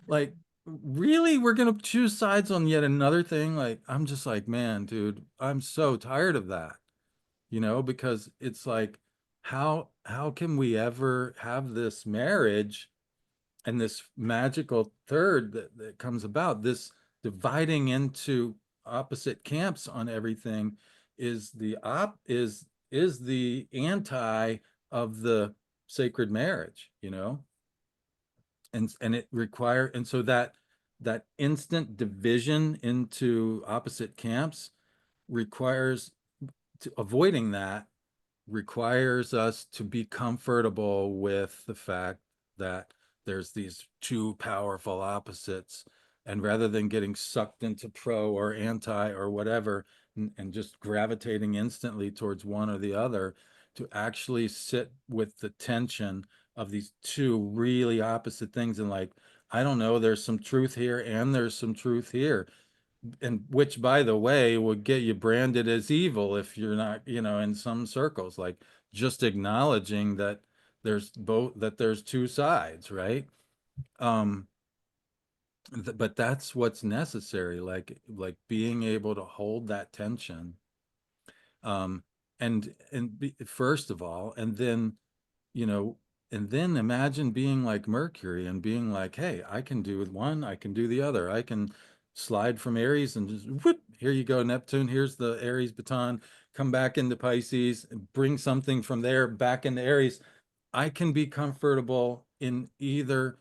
Like, really, we're gonna choose sides on yet another thing? Like, I'm just like, man, dude, I'm so tired of that. Because it's like, how can we ever have this marriage and this magical third that comes about, this dividing into opposite camps on everything, is the anti of the sacred marriage. And it require and so that instant division into opposite camps requires avoiding that requires us to be comfortable with the fact that there's these two powerful opposites. And rather than getting sucked into pro or anti or whatever, and just gravitating instantly towards one or the other, to actually sit with the tension of these two really opposite things and like, I don't know, there's some truth here and there's some truth here, and which, by the way, would get you branded as evil if you're not, in some circles, like just acknowledging that there's two sides, right? um but that's what's necessary, like being able to hold that tension, um first of all, you know, and then imagine being like Mercury and being like, hey, I can do with one, I can do the other. I can slide from Aries and just whoop, here you go, Neptune. Here's the Aries baton. Come back into Pisces and bring something from there back into Aries. I can be comfortable in either,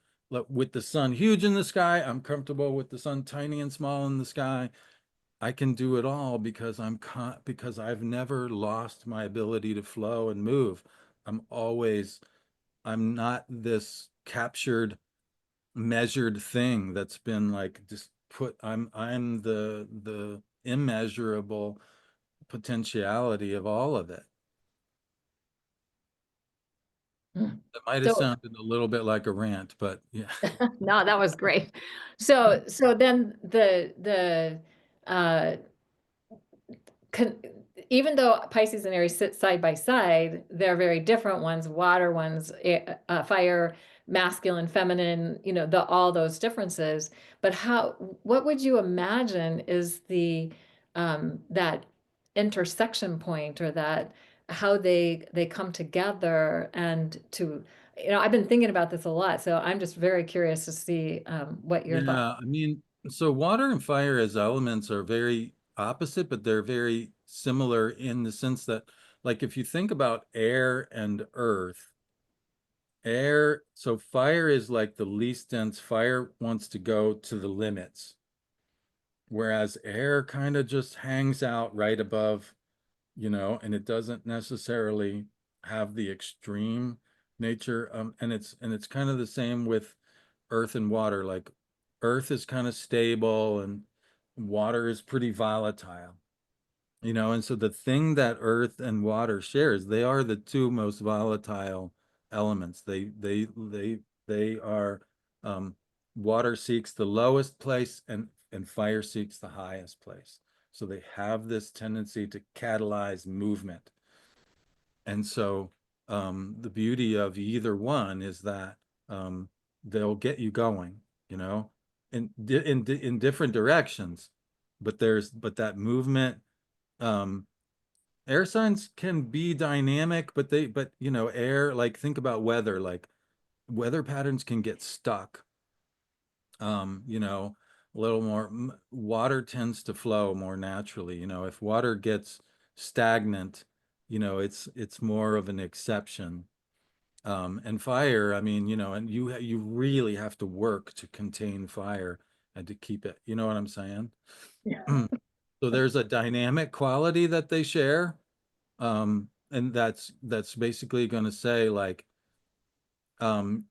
with the sun huge in the sky. I'm comfortable with the sun tiny and small in the sky. I can do it all because I've never lost my ability to flow and move. I'm always I'm not this captured, measured thing that's been like just put. I'm the immeasurable potentiality of all of it. Mm. It might have So sounded a little bit like a rant, but yeah. no, that was great. So then uh con even though Pisces and Aries sit side by side, they're very different ones, water ones, fire, masculine, feminine, all those differences. But what would you imagine is that intersection point, or that how they come together, and I've been thinking about this a lot, so I'm just very curious to see what your thoughts. Yeah, I mean, so water and fire as elements are very opposite, but they're very similar in the sense that, like, if you think about air and earth, so fire is like the least dense. Fire wants to go to the limits, whereas air kind of just hangs out right above, and it doesn't necessarily have the extreme nature. And it's kind of the same with earth and water. Like, earth is kind of stable and water is pretty volatile. And so the thing that earth and water shares, they are the two most volatile elements. They are, um, water seeks the lowest place, and fire seeks the highest place. So they have this tendency to catalyze movement. And so, the beauty of either one is that, um, they'll get you going, you know, in different directions. But that movement, um, air signs can be dynamic, but air, like, think about weather, like weather patterns can get stuck. A little more, water tends to flow more naturally. If water gets stagnant, it's more of an exception. And fire, I mean, and you really have to work to contain fire and to keep it. You know what I'm saying? Yeah. So there's a dynamic quality that they share. And that's basically going to say like, um,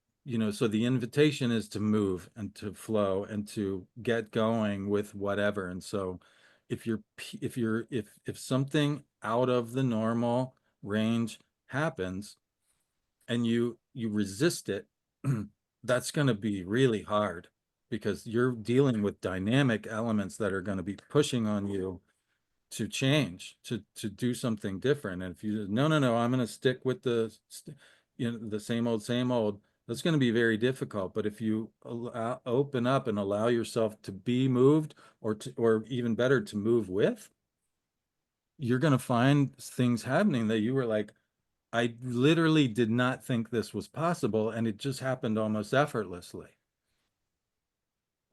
so the invitation is to move and to flow and to get going with whatever. And so if something out of the normal range happens and you resist it, that's going to be really hard because you're dealing with dynamic elements that are going to be pushing on you to change, to do something different. And if you no, no, no, I'm going to stick with the same old, that's going to be very difficult. But if you open up and allow yourself to be moved, or even better, to move with, you're going to find things happening that you were like, I literally did not think this was possible, and it just happened almost effortlessly.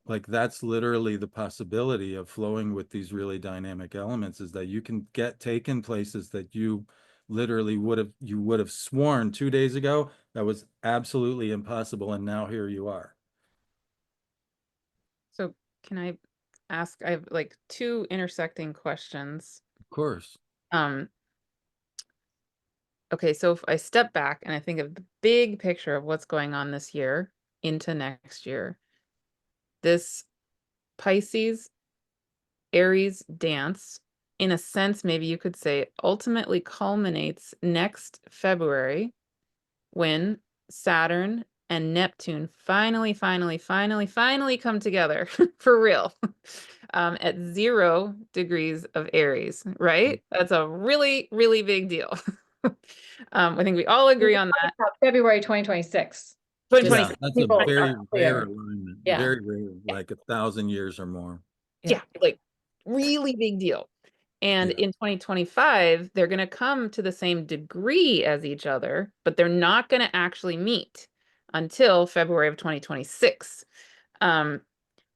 Like that's literally the possibility of flowing with these really dynamic elements, is that you can get taken places that you literally would have sworn 2 days ago that was absolutely impossible, and now here you are. So can I ask, I have like two intersecting questions. Of course. Um, okay, so if I step back and I think of the big picture of what's going on this year into next year, this Pisces Aries dance, in a sense, maybe you could say, ultimately culminates next February when Saturn and Neptune finally come together for real, at 0 degrees of Aries, right? That's a really, really big deal. I think we all We're agree on talking that. about February 2026. Just Yeah, 2026. that's a people very are rare clear. alignment, Yeah. very rare, like 1,000 years or more. Yeah. Yeah, like really big deal. And Yeah. in 2025, they're going to come to the same degree as each other, but they're not going to actually meet until February of 2026. Um,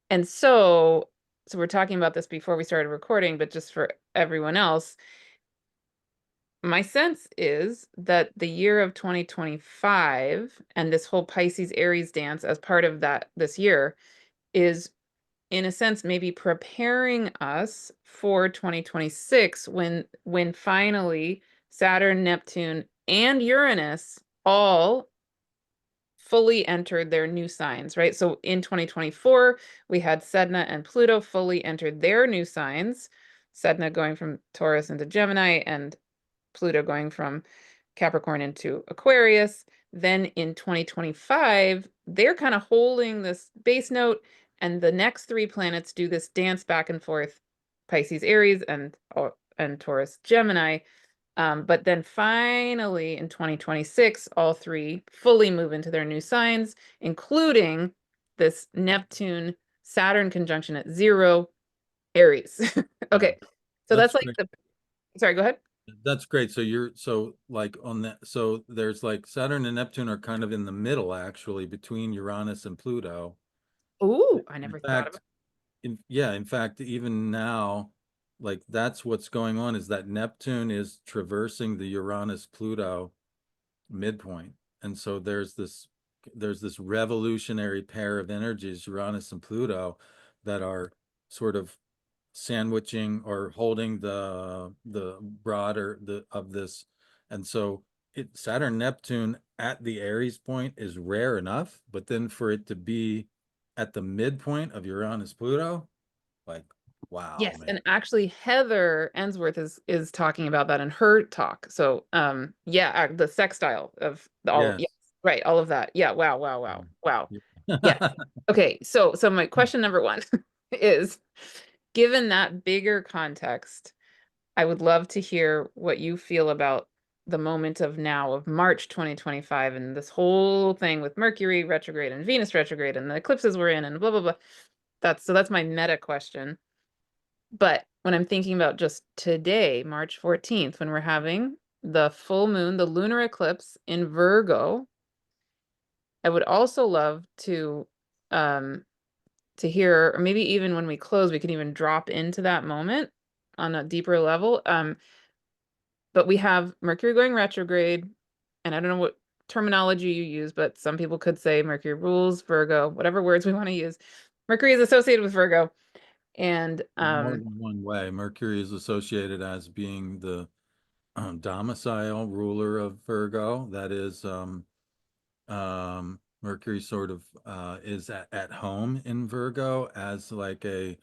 and so we're talking about this before we started recording, but just for everyone else, my sense is that the year of 2025 and this whole Pisces Aries dance as part of that this year is, in a sense, maybe preparing us for 2026 when finally Saturn, Neptune, and Uranus all fully entered their new signs, right? So in 2024, we had Sedna and Pluto fully entered their new signs, Sedna going from Taurus into Gemini and Pluto going from Capricorn into Aquarius. Then in 2025, they're kind of holding this base note, and the next three planets do this dance back and forth, Pisces, Aries, and Taurus, Gemini. But then finally in 2026, all three fully move into their new signs, including this Neptune Saturn conjunction at 0 Aries. Yeah, Okay, so that's that's like great. sorry, go ahead. That's great. So like on that, so there's like Saturn and Neptune are kind of in the middle, actually, between Uranus and Pluto. Oh, I In never thought of it. fact, in fact, even now, like that's what's going on, is that Neptune is traversing the Uranus Pluto midpoint. And so there's this revolutionary pair of energies, Uranus and Pluto, that are sort of sandwiching or holding the broader the of this. And so Saturn Neptune at the Aries point is rare enough, but then for it to be at the midpoint of Uranus Pluto, like, wow, Yes, man. and actually Heather Ensworth is talking about that in her talk. So, yeah, the sextile of all, yes, Yes. right, all of that. Yeah, wow, wow, wow, wow. Yes. Yeah. Okay, so my question number one is, given that bigger context, I would love to hear what you feel about the moment of now of March 2025 and this whole thing with Mercury retrograde and Venus retrograde and the eclipses we're in and blah blah blah. That's my meta question. But when I'm thinking about just today, March 14th, when we're having the full moon, the lunar eclipse in Virgo, I would also love um to hear, or maybe even when we close, we can even drop into that moment on a deeper level. But we have Mercury going retrograde, and I don't know what terminology you use, but some people could say Mercury rules Virgo, whatever words we want to use. Mercury is associated with Virgo. And More than one way. Mercury is associated as being the domicile ruler of Virgo. That is, Mercury sort of is at home in Virgo as like a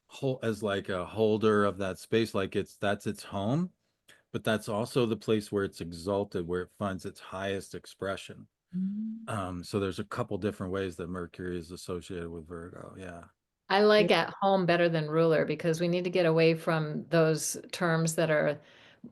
holder of that space, like that's its home, but that's also the place where it's exalted, where it finds its highest expression. So there's a couple different ways that Mercury is associated with Virgo. Yeah. I like at home better than ruler because we need to get away from those terms that are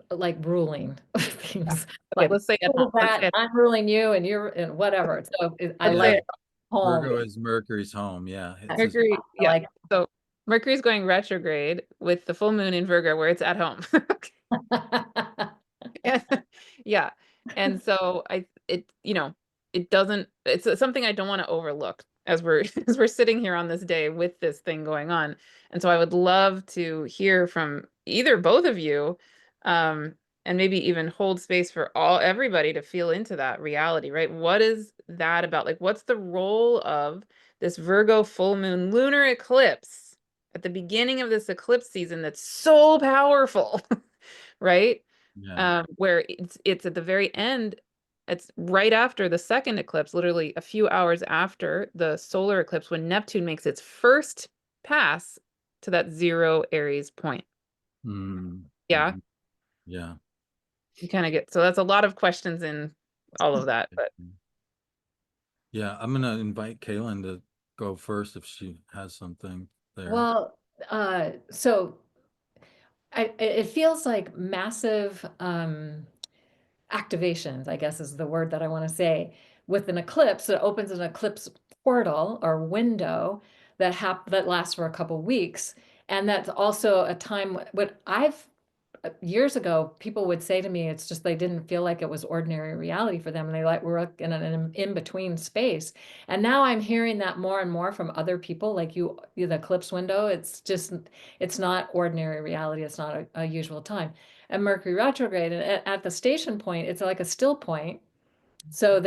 like ruling things. okay, Like, let's say at home. "Rule Let's say that, at, I'm ruling you and you're and whatever." So I let's say like Yeah. at home. Virgo is Mercury's home. Yeah. It's his, Mercury. I Yeah. like So Mercury's going retrograde with the full moon in Virgo where it's at home. Yeah. And so it doesn't, it's something I don't want to overlook as we're as we're sitting here on this day with this thing going on. And so I would love to hear from either both of you, and maybe even hold space for everybody to feel into that reality, right? What is that about? Like, what's the role of this Virgo full moon lunar eclipse at the beginning of this eclipse season that's so powerful, right? yeah. Where it's at the very end, it's right after the second eclipse, literally a few hours after the solar eclipse, when Neptune makes its first pass to that zero Aries point. Yeah, Mhm. Yeah. you kind of get, so that's a lot of questions in all of that, but Yeah. I'm gonna invite Kaylin to go first if she has something there. well, so it feels like massive activations, I guess is the word that I want to say, with an eclipse. It opens an eclipse portal or window that lasts for a couple weeks. And that's also a time when I've years ago, people would say to me, it's just they didn't feel like it was ordinary reality for them. And they like were in an in-between space. And now I'm hearing that more and more from other people, like the eclipse window. It's not ordinary reality. It's not a usual time. And Mercury retrograde, and at the station point, it's like a still point. So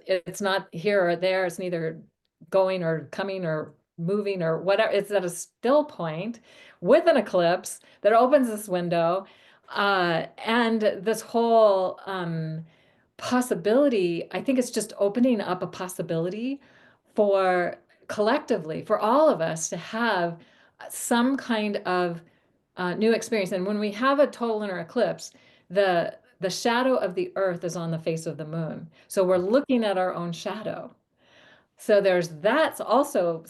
it's not here or there. It's neither going or coming or moving or whatever. It's at a still point with an eclipse that opens this window. And this whole possibility, I think it's just opening up a possibility for collectively, for all of us to have some kind of new experience. And when we have a total lunar eclipse, the shadow of the earth is on the face of the moon. So we're looking at our own shadow. So that's also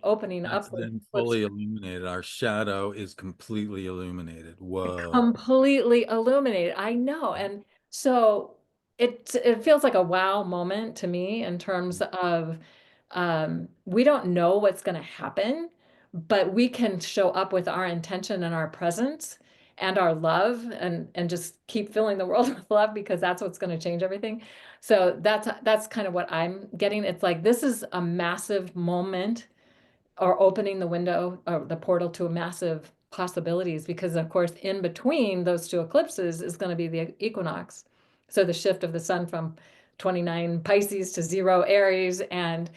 opening That's up the then eclipse fully illuminated. Our shadow is completely illuminated. Whoa. completely illuminated. I know. And so it feels like a wow moment to me in terms of we don't know what's going to happen, but we can show up with our intention and our presence and our love and just keep filling the world with love because that's what's going to change everything. So that's kind of what I'm getting. It's like this is a massive moment or opening the window or the portal to a massive possibilities because of course in between those two eclipses is going to be the equinox, so the shift of the sun from 29 Pisces to 0 Aries, and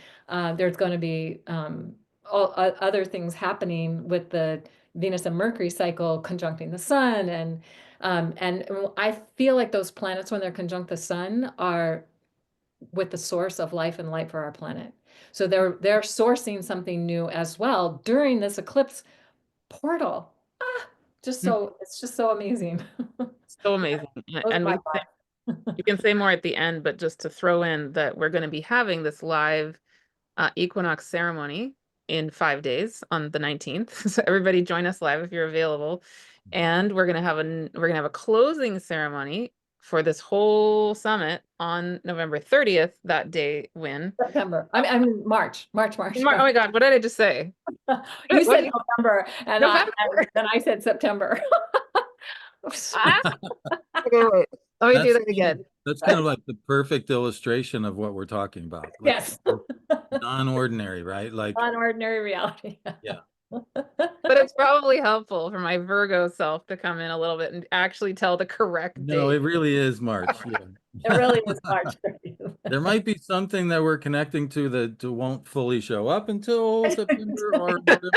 there's going to be all other things happening with the Venus and Mercury cycle conjuncting the sun, and I feel like those planets when they're conjunct the sun are with the source of life and light for our planet. So they're sourcing something new as well during this eclipse portal. Ah, it's just so amazing. so amazing. Those are And my you can say more at the end, but just to throw in that we're going to be having this live equinox ceremony in 5 days on the 19th. So everybody join us live if you're available. And we're gonna have a closing ceremony for this whole summit on November 30th, that day when. September. I mean March. Oh my God, what did I just say? You What said did November, November? and then I said September. Ah, okay, wait. Let me do That's that again. that's kind of like the perfect illustration of what we're talking about. Like Yes, non-ordinary, right? Like, unordinary reality. yeah. But it's probably helpful for my Virgo self to come in a little bit and actually tell the correct No, date. it really is March. Yeah. It really is March. There might be something that we're connecting to that won't fully show up until September or whatever.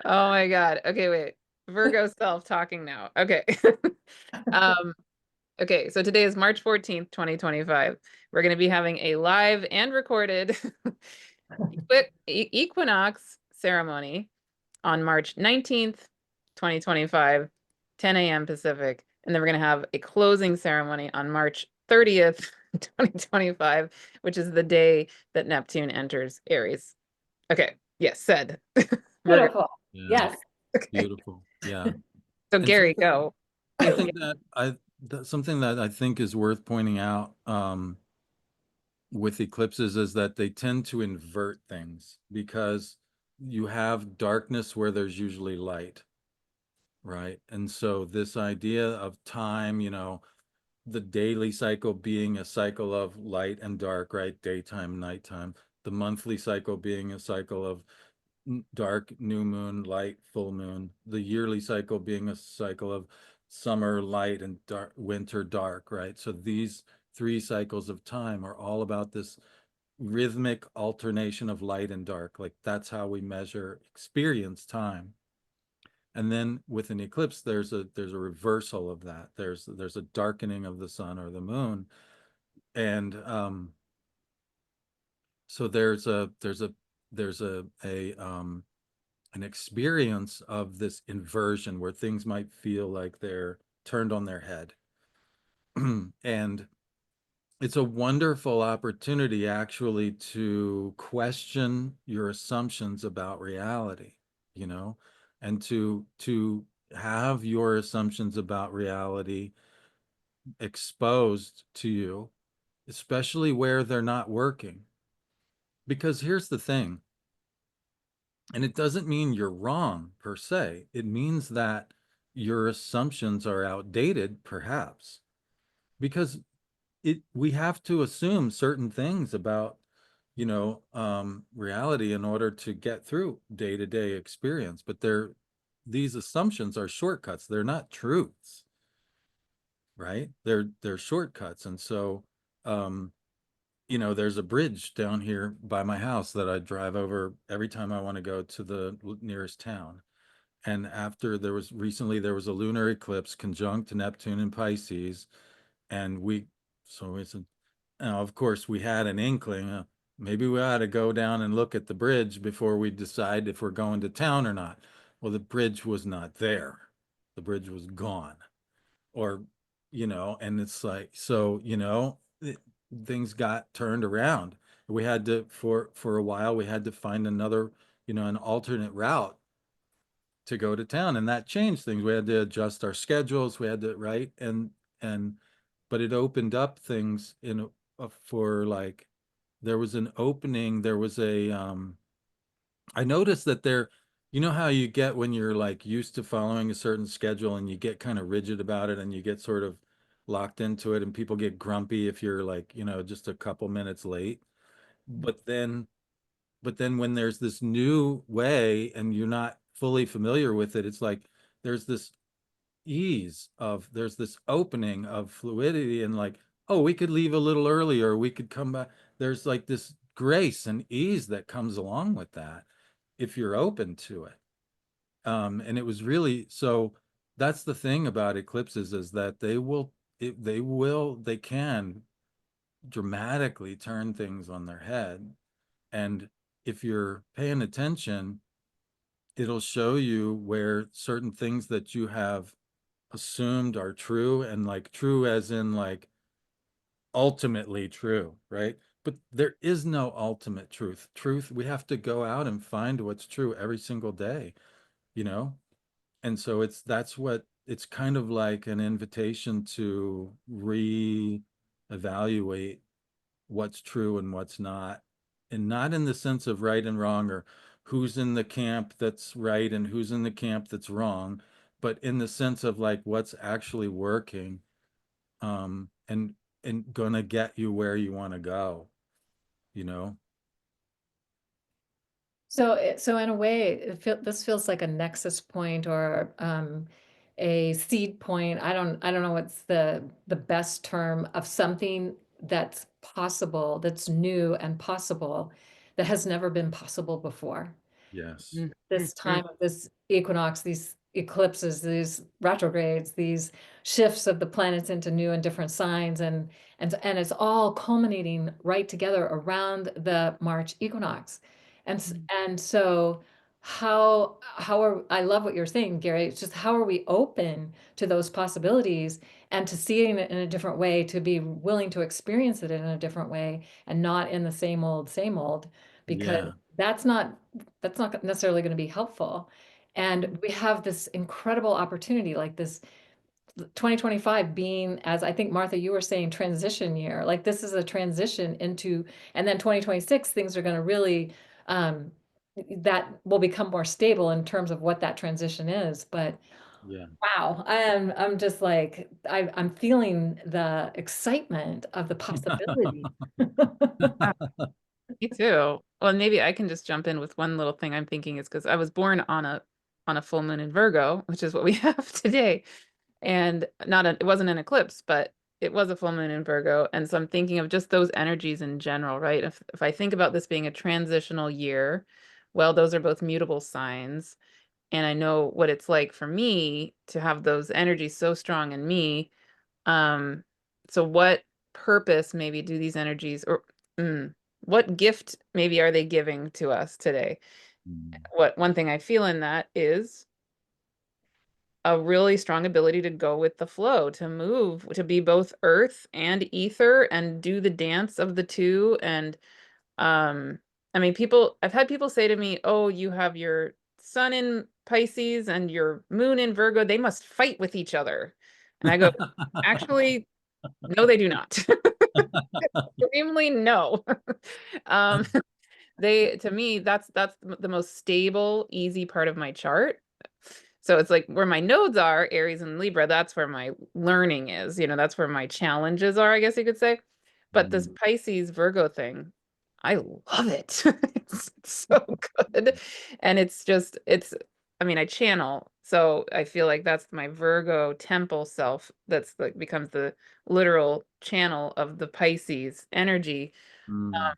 Oh my God. Okay, wait. Virgo self talking now. Okay. Um, okay, so today is March 14th, 2025. We're going to be having a live and recorded equinox ceremony on March 19th, 2025, 10 a.m. Pacific. And then we're going to have a closing ceremony on March 30th, 2025, which is the day that Neptune enters Aries. Okay, yes, said. Virgo. Beautiful. Yeah, Yes. Okay. beautiful. Yeah. So And Gary, go. You, something something that I think is worth pointing out with eclipses is that they tend to invert things because you have darkness where there's usually light, right? And so this idea of time, the daily cycle being a cycle of light and dark, right? Daytime, nighttime. The monthly cycle being a cycle of dark, new moon, light, full moon. The yearly cycle being a cycle of summer, light, and dark, winter, dark, right? So these three cycles of time are all about this rhythmic alternation of light and dark. Like that's how we measure experience time. And then with an eclipse, there's a reversal of that. There's a darkening of the sun or the moon, and so there's an experience of this inversion where things might feel like they're turned on their head. And it's a wonderful opportunity actually to question your assumptions about reality, you know, and to have your assumptions about reality exposed to you, especially where they're not working. Because here's the thing, and it doesn't mean you're wrong per se. It means that your assumptions are outdated, perhaps, because we have to assume certain things about reality in order to get through day-to-day experience. But these assumptions are shortcuts. They're not truths, right? They're shortcuts. And so there's a bridge down here by my house that I drive over every time I want to go to the nearest town. And after there was a lunar eclipse conjunct Neptune in Pisces, and so it's now, of course, we had an inkling. Maybe we ought to go down and look at the bridge before we decide if we're going to town or not. Well, the bridge was not there. The bridge was gone. Or, and it's like, so, things got turned around. We had to, for a while, we had to find another, an alternate route to go to town, and that changed things. We had to adjust our schedules. We had to, right? And but it opened up things for like there was an opening. There was a I noticed that you know how you get when you're like used to following a certain schedule and you get kind of rigid about it and you get sort of locked into it, and people get grumpy if you're like, just a couple minutes late. But then when there's this new way and you're not fully familiar with it, it's like there's this there's this opening of fluidity, and like, oh, we could leave a little earlier, we could come back. There's like this grace and ease that comes along with that if you're open to it. And it was really so. That's the thing about eclipses, is that they can dramatically turn things on their head. And if you're paying attention, it'll show you where certain things that you have assumed are true, and like true as in like ultimately true, right? But there is no ultimate truth. We have to go out and find what's true every single day, you know? And so that's what it's kind of like an invitation to re-evaluate what's true and what's not. And not in the sense of right and wrong, or who's in the camp that's right and who's in the camp that's wrong, but in the sense of like what's actually working, and gonna get you where you want to go, you know? So in a way, this feels like a nexus point, or a seed point. I don't know what's the best term of something that's possible, that's new and possible, that has never been possible before. Yes. Mm, mm, This mm. time of this equinox, these eclipses, these retrogrades, these shifts of the planets into new and different signs, and it's all culminating right together around the March equinox. And so how are I love what you're saying, Gary. It's just how are we open to those possibilities and to seeing it in a different way, to be willing to experience it in a different way and not in the same old, because Yeah. that's not that's not necessarily going to be helpful. And we have this incredible opportunity, like this 2025 being, as I think, Martha, you were saying, transition year. Like this is a transition into, and then 2026, things are going to really, um, that will become more stable in terms of what that transition is. But Yeah. wow, I'm just like, I'm feeling the excitement of the possibility. Ah, me too. Well, maybe I can just jump in with one little thing I'm thinking is because I was born on a full moon in Virgo, which is what we have today. And it wasn't an eclipse, but it was a full moon in Virgo. And so I'm thinking of just those energies in general, right? If I think about this being a transitional year, well, those are both mutable signs. And I know what it's like for me to have those energies so strong in me. Um, so what purpose maybe do these energies or what gift maybe are they giving to us today? Mm. What one thing I feel in that is a really strong ability to go with the flow, to move, to be both earth and ether and do the dance of the two. And um, I mean, I've had people say to me, "Oh, you have your sun in Pisces and your moon in Virgo. They must fight with each other." And I go, "Actually, no, they do not." Extremely no. Um, to me, that's the most stable, easy part of my chart. So it's like where my nodes are, Aries and Libra, that's where my learning is. That's where my challenges are, I guess you could say. But this Mm. Pisces Virgo thing, I love it. It's so good. And I mean, I channel. So I feel like that's my Virgo temple self that's like becomes the literal channel of the Pisces energy. Mm.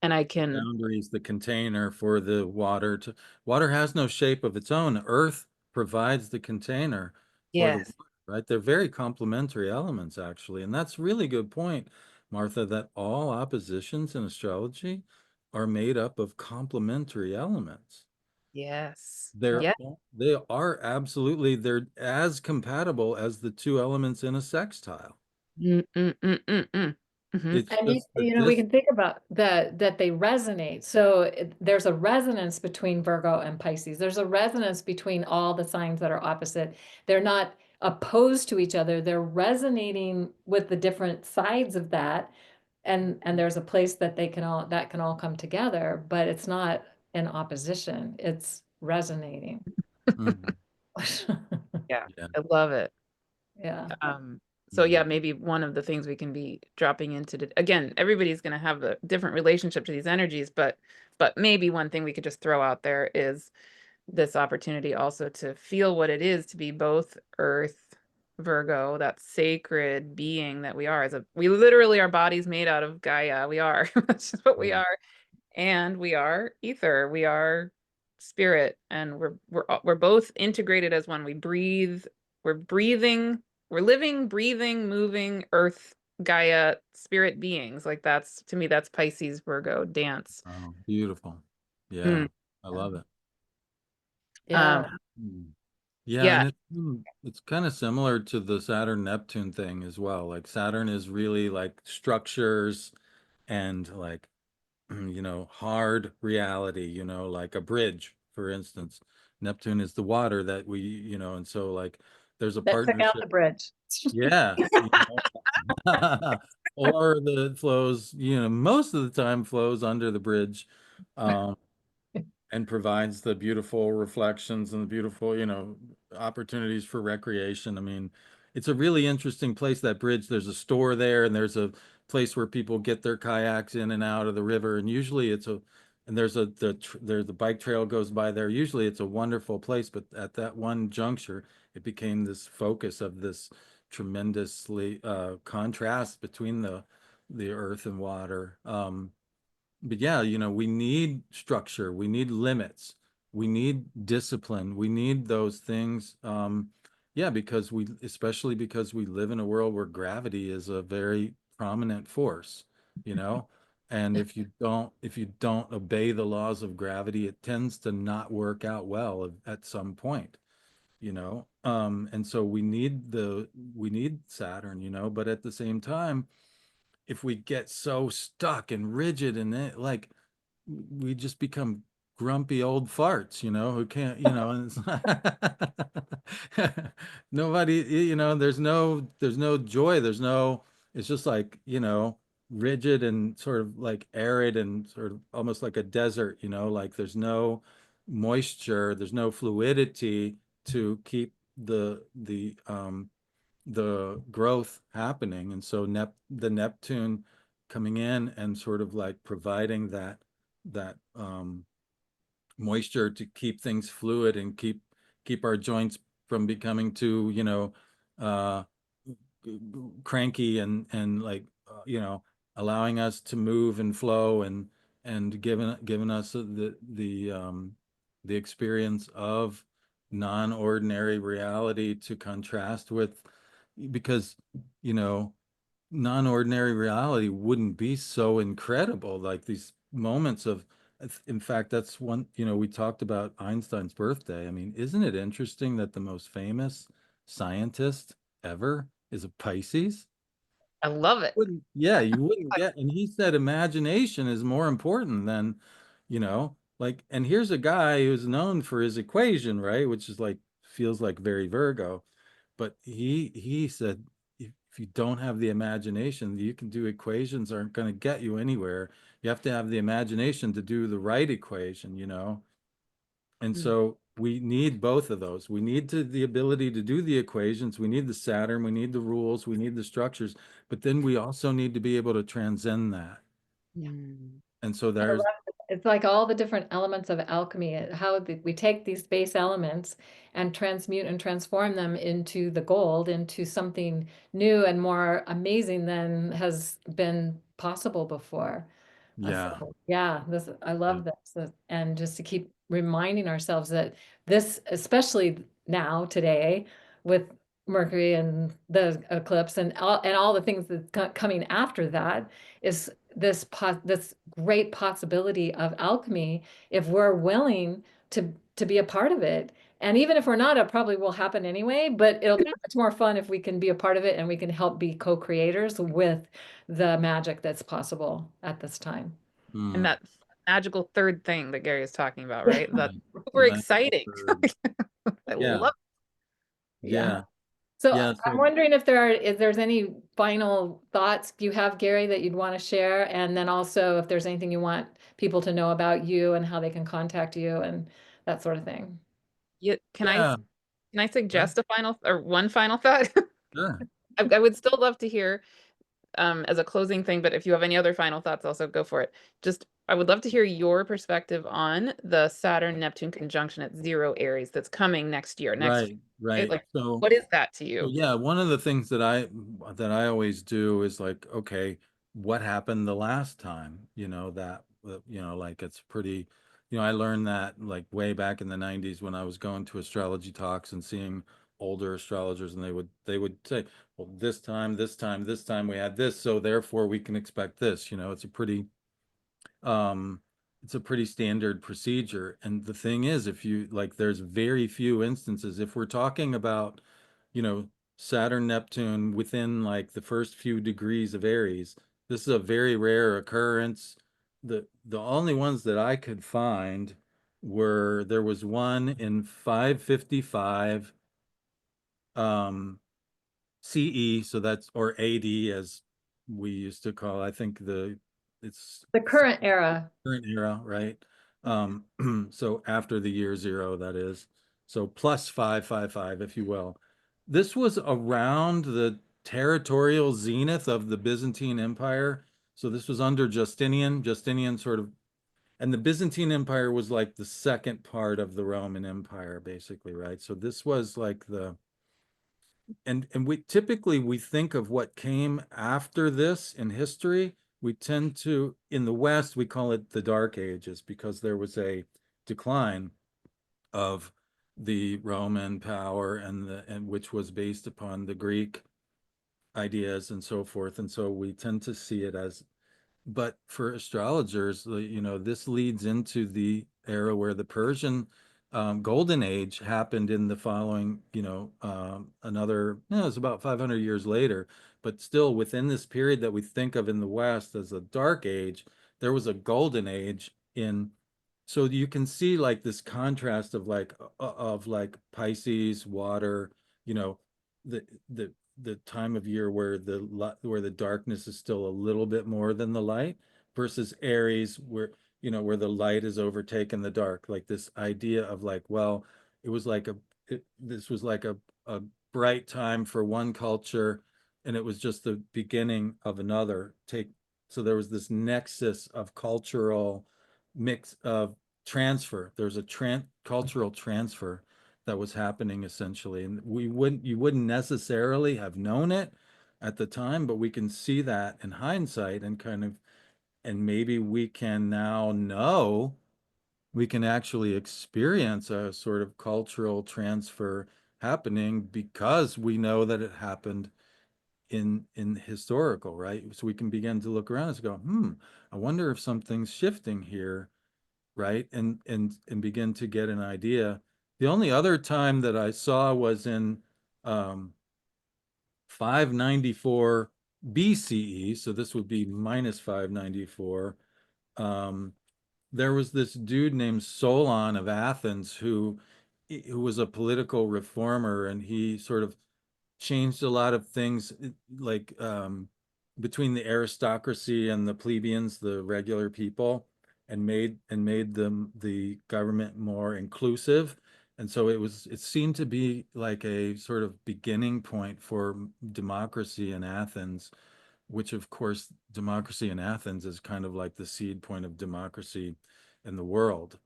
And I can, Boundaries, the container for the water has no shape of its own. Earth provides the container for the yes, water, right? They're very complementary elements, actually. And that's really good point, Martha, that all oppositions in astrology are made up of complementary elements. yes, They're yeah. they are absolutely, they're as compatible as the two elements in a sextile. Mm, mm, mm, mm, mm. Mhm. It's And just that we this, can think about that they resonate. So there's a resonance between Virgo and Pisces. There's a resonance between all the signs that are opposite. They're not opposed to each other. They're resonating with the different sides of that. And there's a place that that can all come together, but it's not in opposition. It's resonating. Mhm. Yeah, Yeah. I love it. Yeah. So yeah, Mhm. maybe one of the things we can be dropping into again, everybody's going to have a different relationship to these energies, but maybe one thing we could just throw out there is this opportunity also to feel what it is to be both Earth, Virgo, that sacred being that we are. We literally our bodies made out of Gaia. We are. That's just what we Mhm. are. And we are ether. We are spirit, and we're both integrated as one. We breathe. We're breathing. We're living, breathing, moving Earth, Gaia, spirit beings. Like that's to me, that's Pisces Virgo dance. Oh, beautiful. Yeah, Mm. I love it. Yeah. Um, Mm. Yeah, yeah. and it's kind of similar to the Saturn Neptune thing as well. Like Saturn is really like structures and like hard reality, like a bridge, for instance. Neptune is the water that and so like there's a That took out the partnership. bridge. Yeah, or the flows, most of the time flows under the bridge. Um, and provides the beautiful reflections and the beautiful, opportunities for recreation. I mean, it's a really interesting place, that bridge. There's a store there, and there's a place where people get their kayaks in and out of the river. And usually and there's the bike trail goes by there. Usually it's a wonderful place, but at that one juncture, it became this focus of this tremendously contrast between the earth and water. But yeah, we need structure, we need limits, we need discipline, we need those things. Yeah, because especially because we live in a world where gravity is a very prominent force, you know, and if you don't obey the laws of gravity, it tends to not work out well at some point, and so we need Saturn, but at the same time, if we get so stuck and rigid and like we just become grumpy old farts, who can't, and it's nobody, there's no joy, it's just like, rigid and sort of like arid and sort of almost like a desert, like there's no moisture, there's no fluidity to keep the growth happening. And so the Neptune coming in and sort of like providing that moisture to keep things fluid and keep our joints from becoming too, uh cranky and like, allowing us to move and flow and giving us the experience of non-ordinary reality to contrast with, because you know non-ordinary reality wouldn't be so incredible, like these moments of, in fact, that's one, we talked about Einstein's birthday. I mean, isn't it interesting that the most famous scientist ever is a Pisces? I love it. Wouldn't, yeah, you wouldn't get, and he said imagination is more important than, like, and here's a guy who's known for his equation, right? Which is like, feels like very Virgo. But he said, if you don't have the imagination, you can do equations aren't going to get you anywhere. You have to have the imagination to do the right equation. And Mm. so we need both of those. We need the ability to do the equations. We need the Saturn. We need the rules. We need the structures. But then we also need to be able to transcend that. Mm. And so I love there's, it. It's like all the different elements of alchemy, how we take these base elements and transmute and transform them into the gold, into something new and more amazing than has been possible before. yeah, So yeah, I yeah, love this, and just to keep reminding ourselves that this, especially now today, with Mercury and the eclipse and all the things that's coming after that, is this great possibility of alchemy if we're willing to be a part of it. And even if we're not, it probably will happen anyway, but it'll be much more fun if we can be a part of it and we can help be co-creators with the magic that's possible at this time. And mm, that magical third thing that Gary is talking about, Yeah. right? yeah, That's the super magical exciting. third. I Yeah, love. Yeah. yeah, So yeah. I'm So wondering if there's any final thoughts you have, Gary, that you'd want to share, and then also if there's anything you want people to know about you and how they can contact you and that sort of thing. Yeah, yeah, can I sure, suggest a final or one final thought? sure. I would still love to hear as a closing thing, but if you have any other final thoughts, also go for it. Just I would love to hear your perspective on the Saturn Neptune conjunction at zero Aries that's coming next year, next, Right, right? right. Like, So what is that to So you? yeah, one of the things that I always do is like, okay, what happened the last time? Like it's pretty, I learned that like way back in the 90s when I was going to astrology talks and seeing older astrologers, and they would say, well, this time we had this, so therefore we can expect this. Um it's a pretty standard procedure. And the thing is, if you like, there's very few instances, if we're talking about, you know, Saturn, Neptune within like the first few degrees of Aries. This is a very rare occurrence. The only ones that I could find were, there was one in 555 CE, so that's, or AD as we used to call, I think it's The current era. current era, right? So after the year zero, that is. So plus 555, if you will. This was around the territorial zenith of the Byzantine Empire. So this was under Justinian. Justinian sort of, and the Byzantine Empire was like the second part of the Roman Empire, basically, right? So this was like and we typically we think of what came after this in history. We tend to, in the West, we call it the Dark Ages because there was a decline of the Roman power and which was based upon the Greek ideas and so forth. And so we tend to see it as, but for astrologers, you know, this leads into the era where the Persian golden age happened in the following, you know, another, you know, it's about 500 years later, but still within this period that we think of in the West as a dark age, there was a golden age in, so you can see like this contrast of like Pisces, water, you know, the the the time of year where the darkness is still a little bit more than the light versus Aries where, you know, where the light has overtaken the dark, like this idea of like, well, it was like this was like a bright time for one culture and it was just the beginning of another take. So there was this nexus of cultural mix of transfer. There's a cultural transfer that was happening essentially, and you wouldn't necessarily have known it at the time, but we can see that in hindsight and kind of, and maybe we can now know, we can actually experience a sort of cultural transfer happening because we know that it happened in historical, right? So we can begin to look around and go, I wonder if something's shifting here, right? And begin to get an idea. The only other time that I saw was in 594 BCE, so this would be minus 594. Um, there was this dude named Solon of Athens who was a political reformer, and he sort of changed a lot of things like between the aristocracy and the plebeians, the regular people, and made them the government more inclusive. And so it seemed to be like a sort of beginning point for democracy in Athens, which of course democracy in Athens is kind of like the seed point of democracy in the world.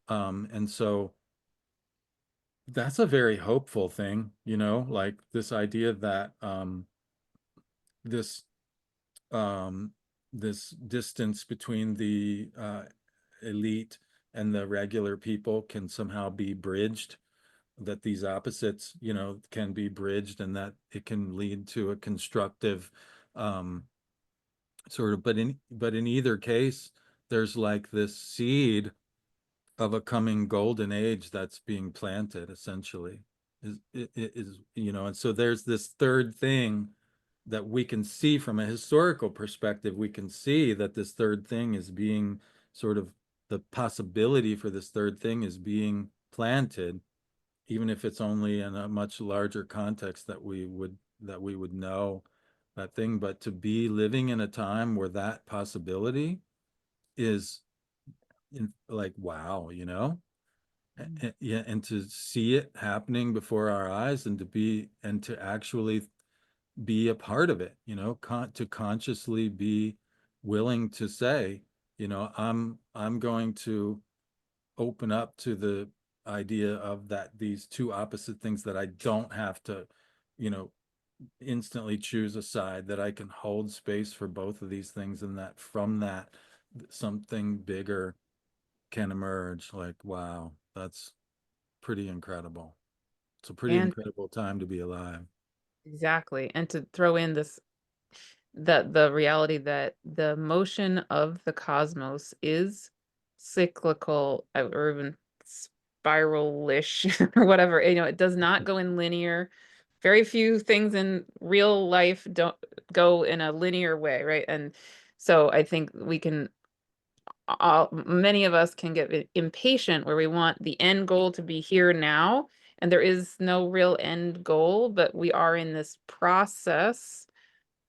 And so that's a very hopeful thing, you know, like this idea that this um, this distance between the elite and the regular people can somehow be bridged, that these opposites, you know, can be bridged, and that it can lead to a constructive um, sort of. But in either case, there's like this seed of a coming golden age that's being planted essentially is, you know, and so there's this third thing that we can see from a historical perspective. We can see that this third thing is being sort of, the possibility for this third thing is being planted, even if it's only in a much larger context that we would know that thing. But to be living in a time where that possibility is like, wow, you know, yeah, and to see it happening before our eyes, and to be, and to actually be a part of it, you know, to consciously be willing to say, you know, I'm going to open up to the idea of that, these two opposite things, that I don't have to, you know, instantly choose a side, that I can hold space for both of these things, and that from that something bigger can emerge. Like, wow, that's pretty incredible. It's a pretty And incredible time to be alive. exactly. And to throw in this, the reality that the motion of the cosmos is cyclical, or even spiral-ish or whatever. You know, it does not go in linear. Very few things in real life don't go in a linear way, right? And so I think we can many of us can get impatient where we want the end goal to be here now, and there is no real end goal, but we are in this process.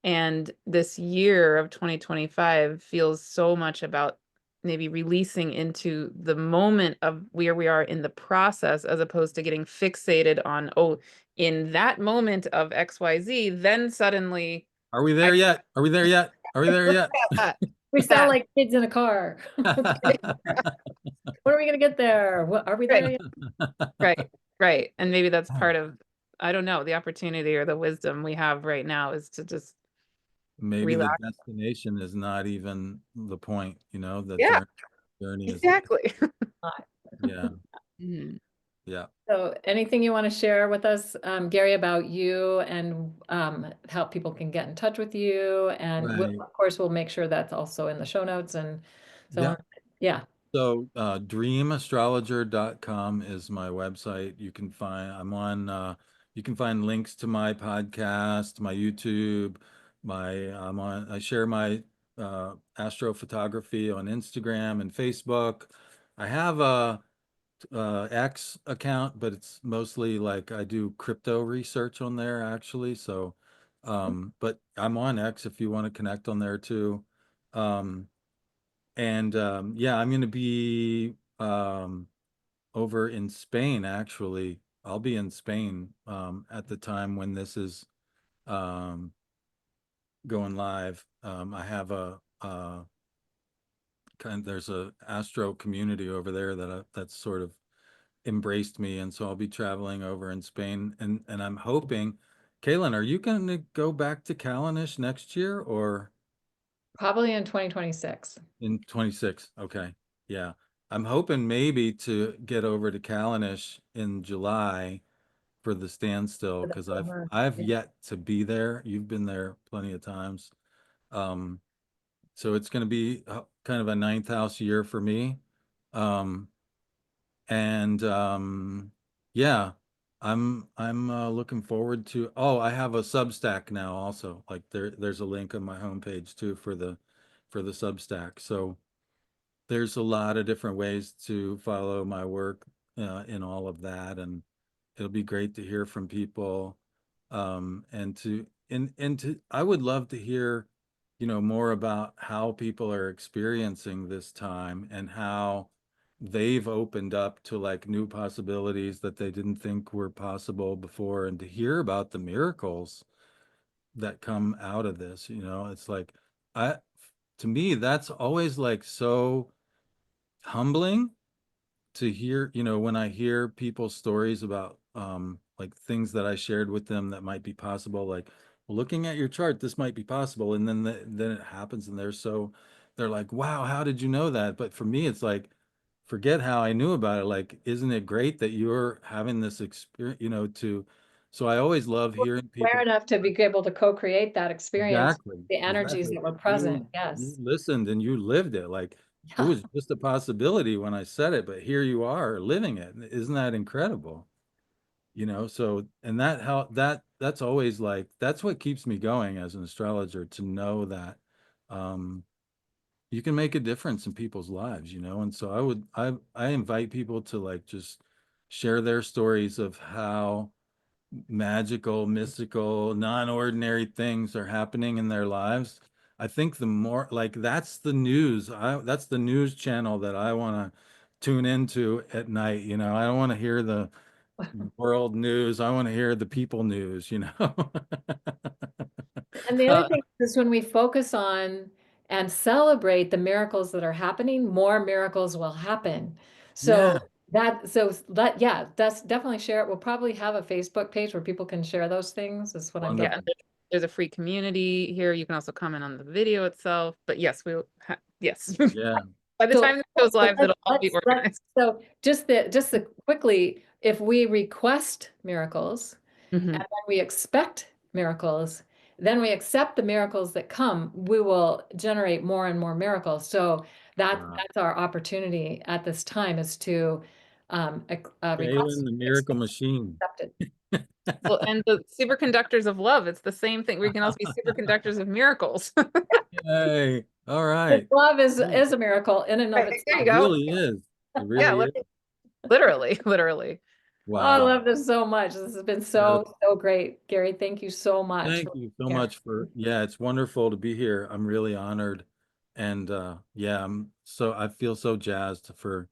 And this year of 2025 feels so much about maybe releasing into the moment of where we are in the process, as opposed to getting fixated on, oh, in that moment of XYZ, then suddenly Are we I there yet? Are we there yet? Are we there yet? that, We sound that, like kids in a car. When are we gonna get there? What, are we there right, yet? right, right. And maybe that's part of I don't know, the opportunity or the wisdom we have right now is to just Maybe the relax. destination is not even the point, you know, the Yeah, journey is the, exactly. yeah, Mhm. yeah. So anything you want to share with us, Gary, about you and how people can get in touch with you? And we'll, Right. of course, we'll make sure that's also in the show notes and so Yeah. on. Yeah. So, dreamastrologer.com is my website. You can find links to my podcast, my YouTube, I share my astrophotography on Instagram and Facebook. I have a X account, but it's mostly like I do crypto research on there actually. So, but I'm on X if you want to connect on there too. Um, and yeah, I'm going to be over in Spain actually. I'll be in Spain at the time when this is um, going live. I have there's a astro community over there that's sort of embraced me, and so I'll be traveling over in Spain, and I'm hoping, Kaylin, are you going to go back to Callanish next year or Probably in 2026. in 26? Okay, yeah, I'm hoping maybe to get over to Callanish in July for the standstill For the because summer. I've Yeah. yet to be there. You've been there plenty of times, um, so it's going to be kind of a ninth house year for me. Um, and yeah, I'm looking forward to. Oh, I have a Substack now also. Like there's a link on my homepage too for the Substack. So there's a lot of different ways to follow my work in all of that, and it'll be great to hear from people. And to I would love to hear, more about how people are experiencing this time and how they've opened up to like new possibilities that they didn't think were possible before, and to hear about the miracles that come out of this. It's like I to me that's always like so humbling to hear, when I hear people's stories about like things that I shared with them that might be possible, like looking at your chart, this might be possible, and then it happens, and they're like, wow, how did you know that? But for me, it's like, forget how I knew about it. Like, isn't it great that you're having this experience, so I always love hearing Aware people. enough to be able to co-create that experience, Exactly. the energies Exactly. that were You present. you Yes. listened and you lived it. Like it Yeah. was just a possibility when I said it, but here you are living it. Isn't that incredible? So and that's always like that's what keeps me going as an astrologer, to know that um you can make a difference in people's lives, and so I invite people to like just share their stories of how magical, mystical, non-ordinary things are happening in their lives. I think the more like that's the news channel that I want to tune into at night. I don't want to hear the world news. I want to hear the people news. And the other Uh, thing is when we focus on and celebrate the miracles that are happening, more miracles will happen. Yeah, Yeah, that's definitely share it. We'll probably have a Facebook page where people can share those things, is what I'm yeah, getting. and wonderful. there's a free community here. You can also comment on the video itself. But yes, yes. Yeah. By the So, time this goes so live, it'll all be let's organized. so just the quickly, if we request miracles and Mhm. then we expect miracles, then we accept the miracles that come, we will generate more and more miracles. So Wow. that's our opportunity at this time, is to request, Galen, the miracle expect, machine. accept it. Well, and the superconductors of love, it's the same thing. We can also be superconductors of miracles. Yay. All Because right. love Yeah, is a miracle in and of Right, there you it itself. go. really is. It Yeah, really is. literally, literally. Oh, I Wow. love this so much. This has been so, Incredible. so great. Gary, thank you so much Thank for you so being here. much yeah, it's wonderful to be here. I'm really honored. And yeah, I feel so jazzed for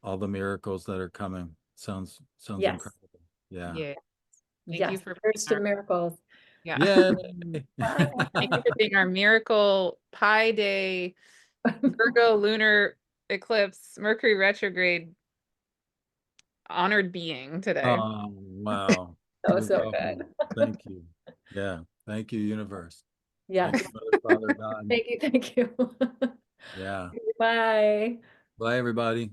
all the miracles that are coming. Sounds Yes, incredible. Yeah. Yeah. Thank you yes. for being Here's to our, miracles. yeah. Yay. Thank you for being our miracle Pi Day Virgo lunar eclipse Mercury retrograde honored being today. Oh, wow. That was You're so welcome. good. Thank you. Yeah. Thank you, universe. Yes. Thank you, Mother, Father, God. Thank you. Thank you. Yeah. Bye. Bye, everybody.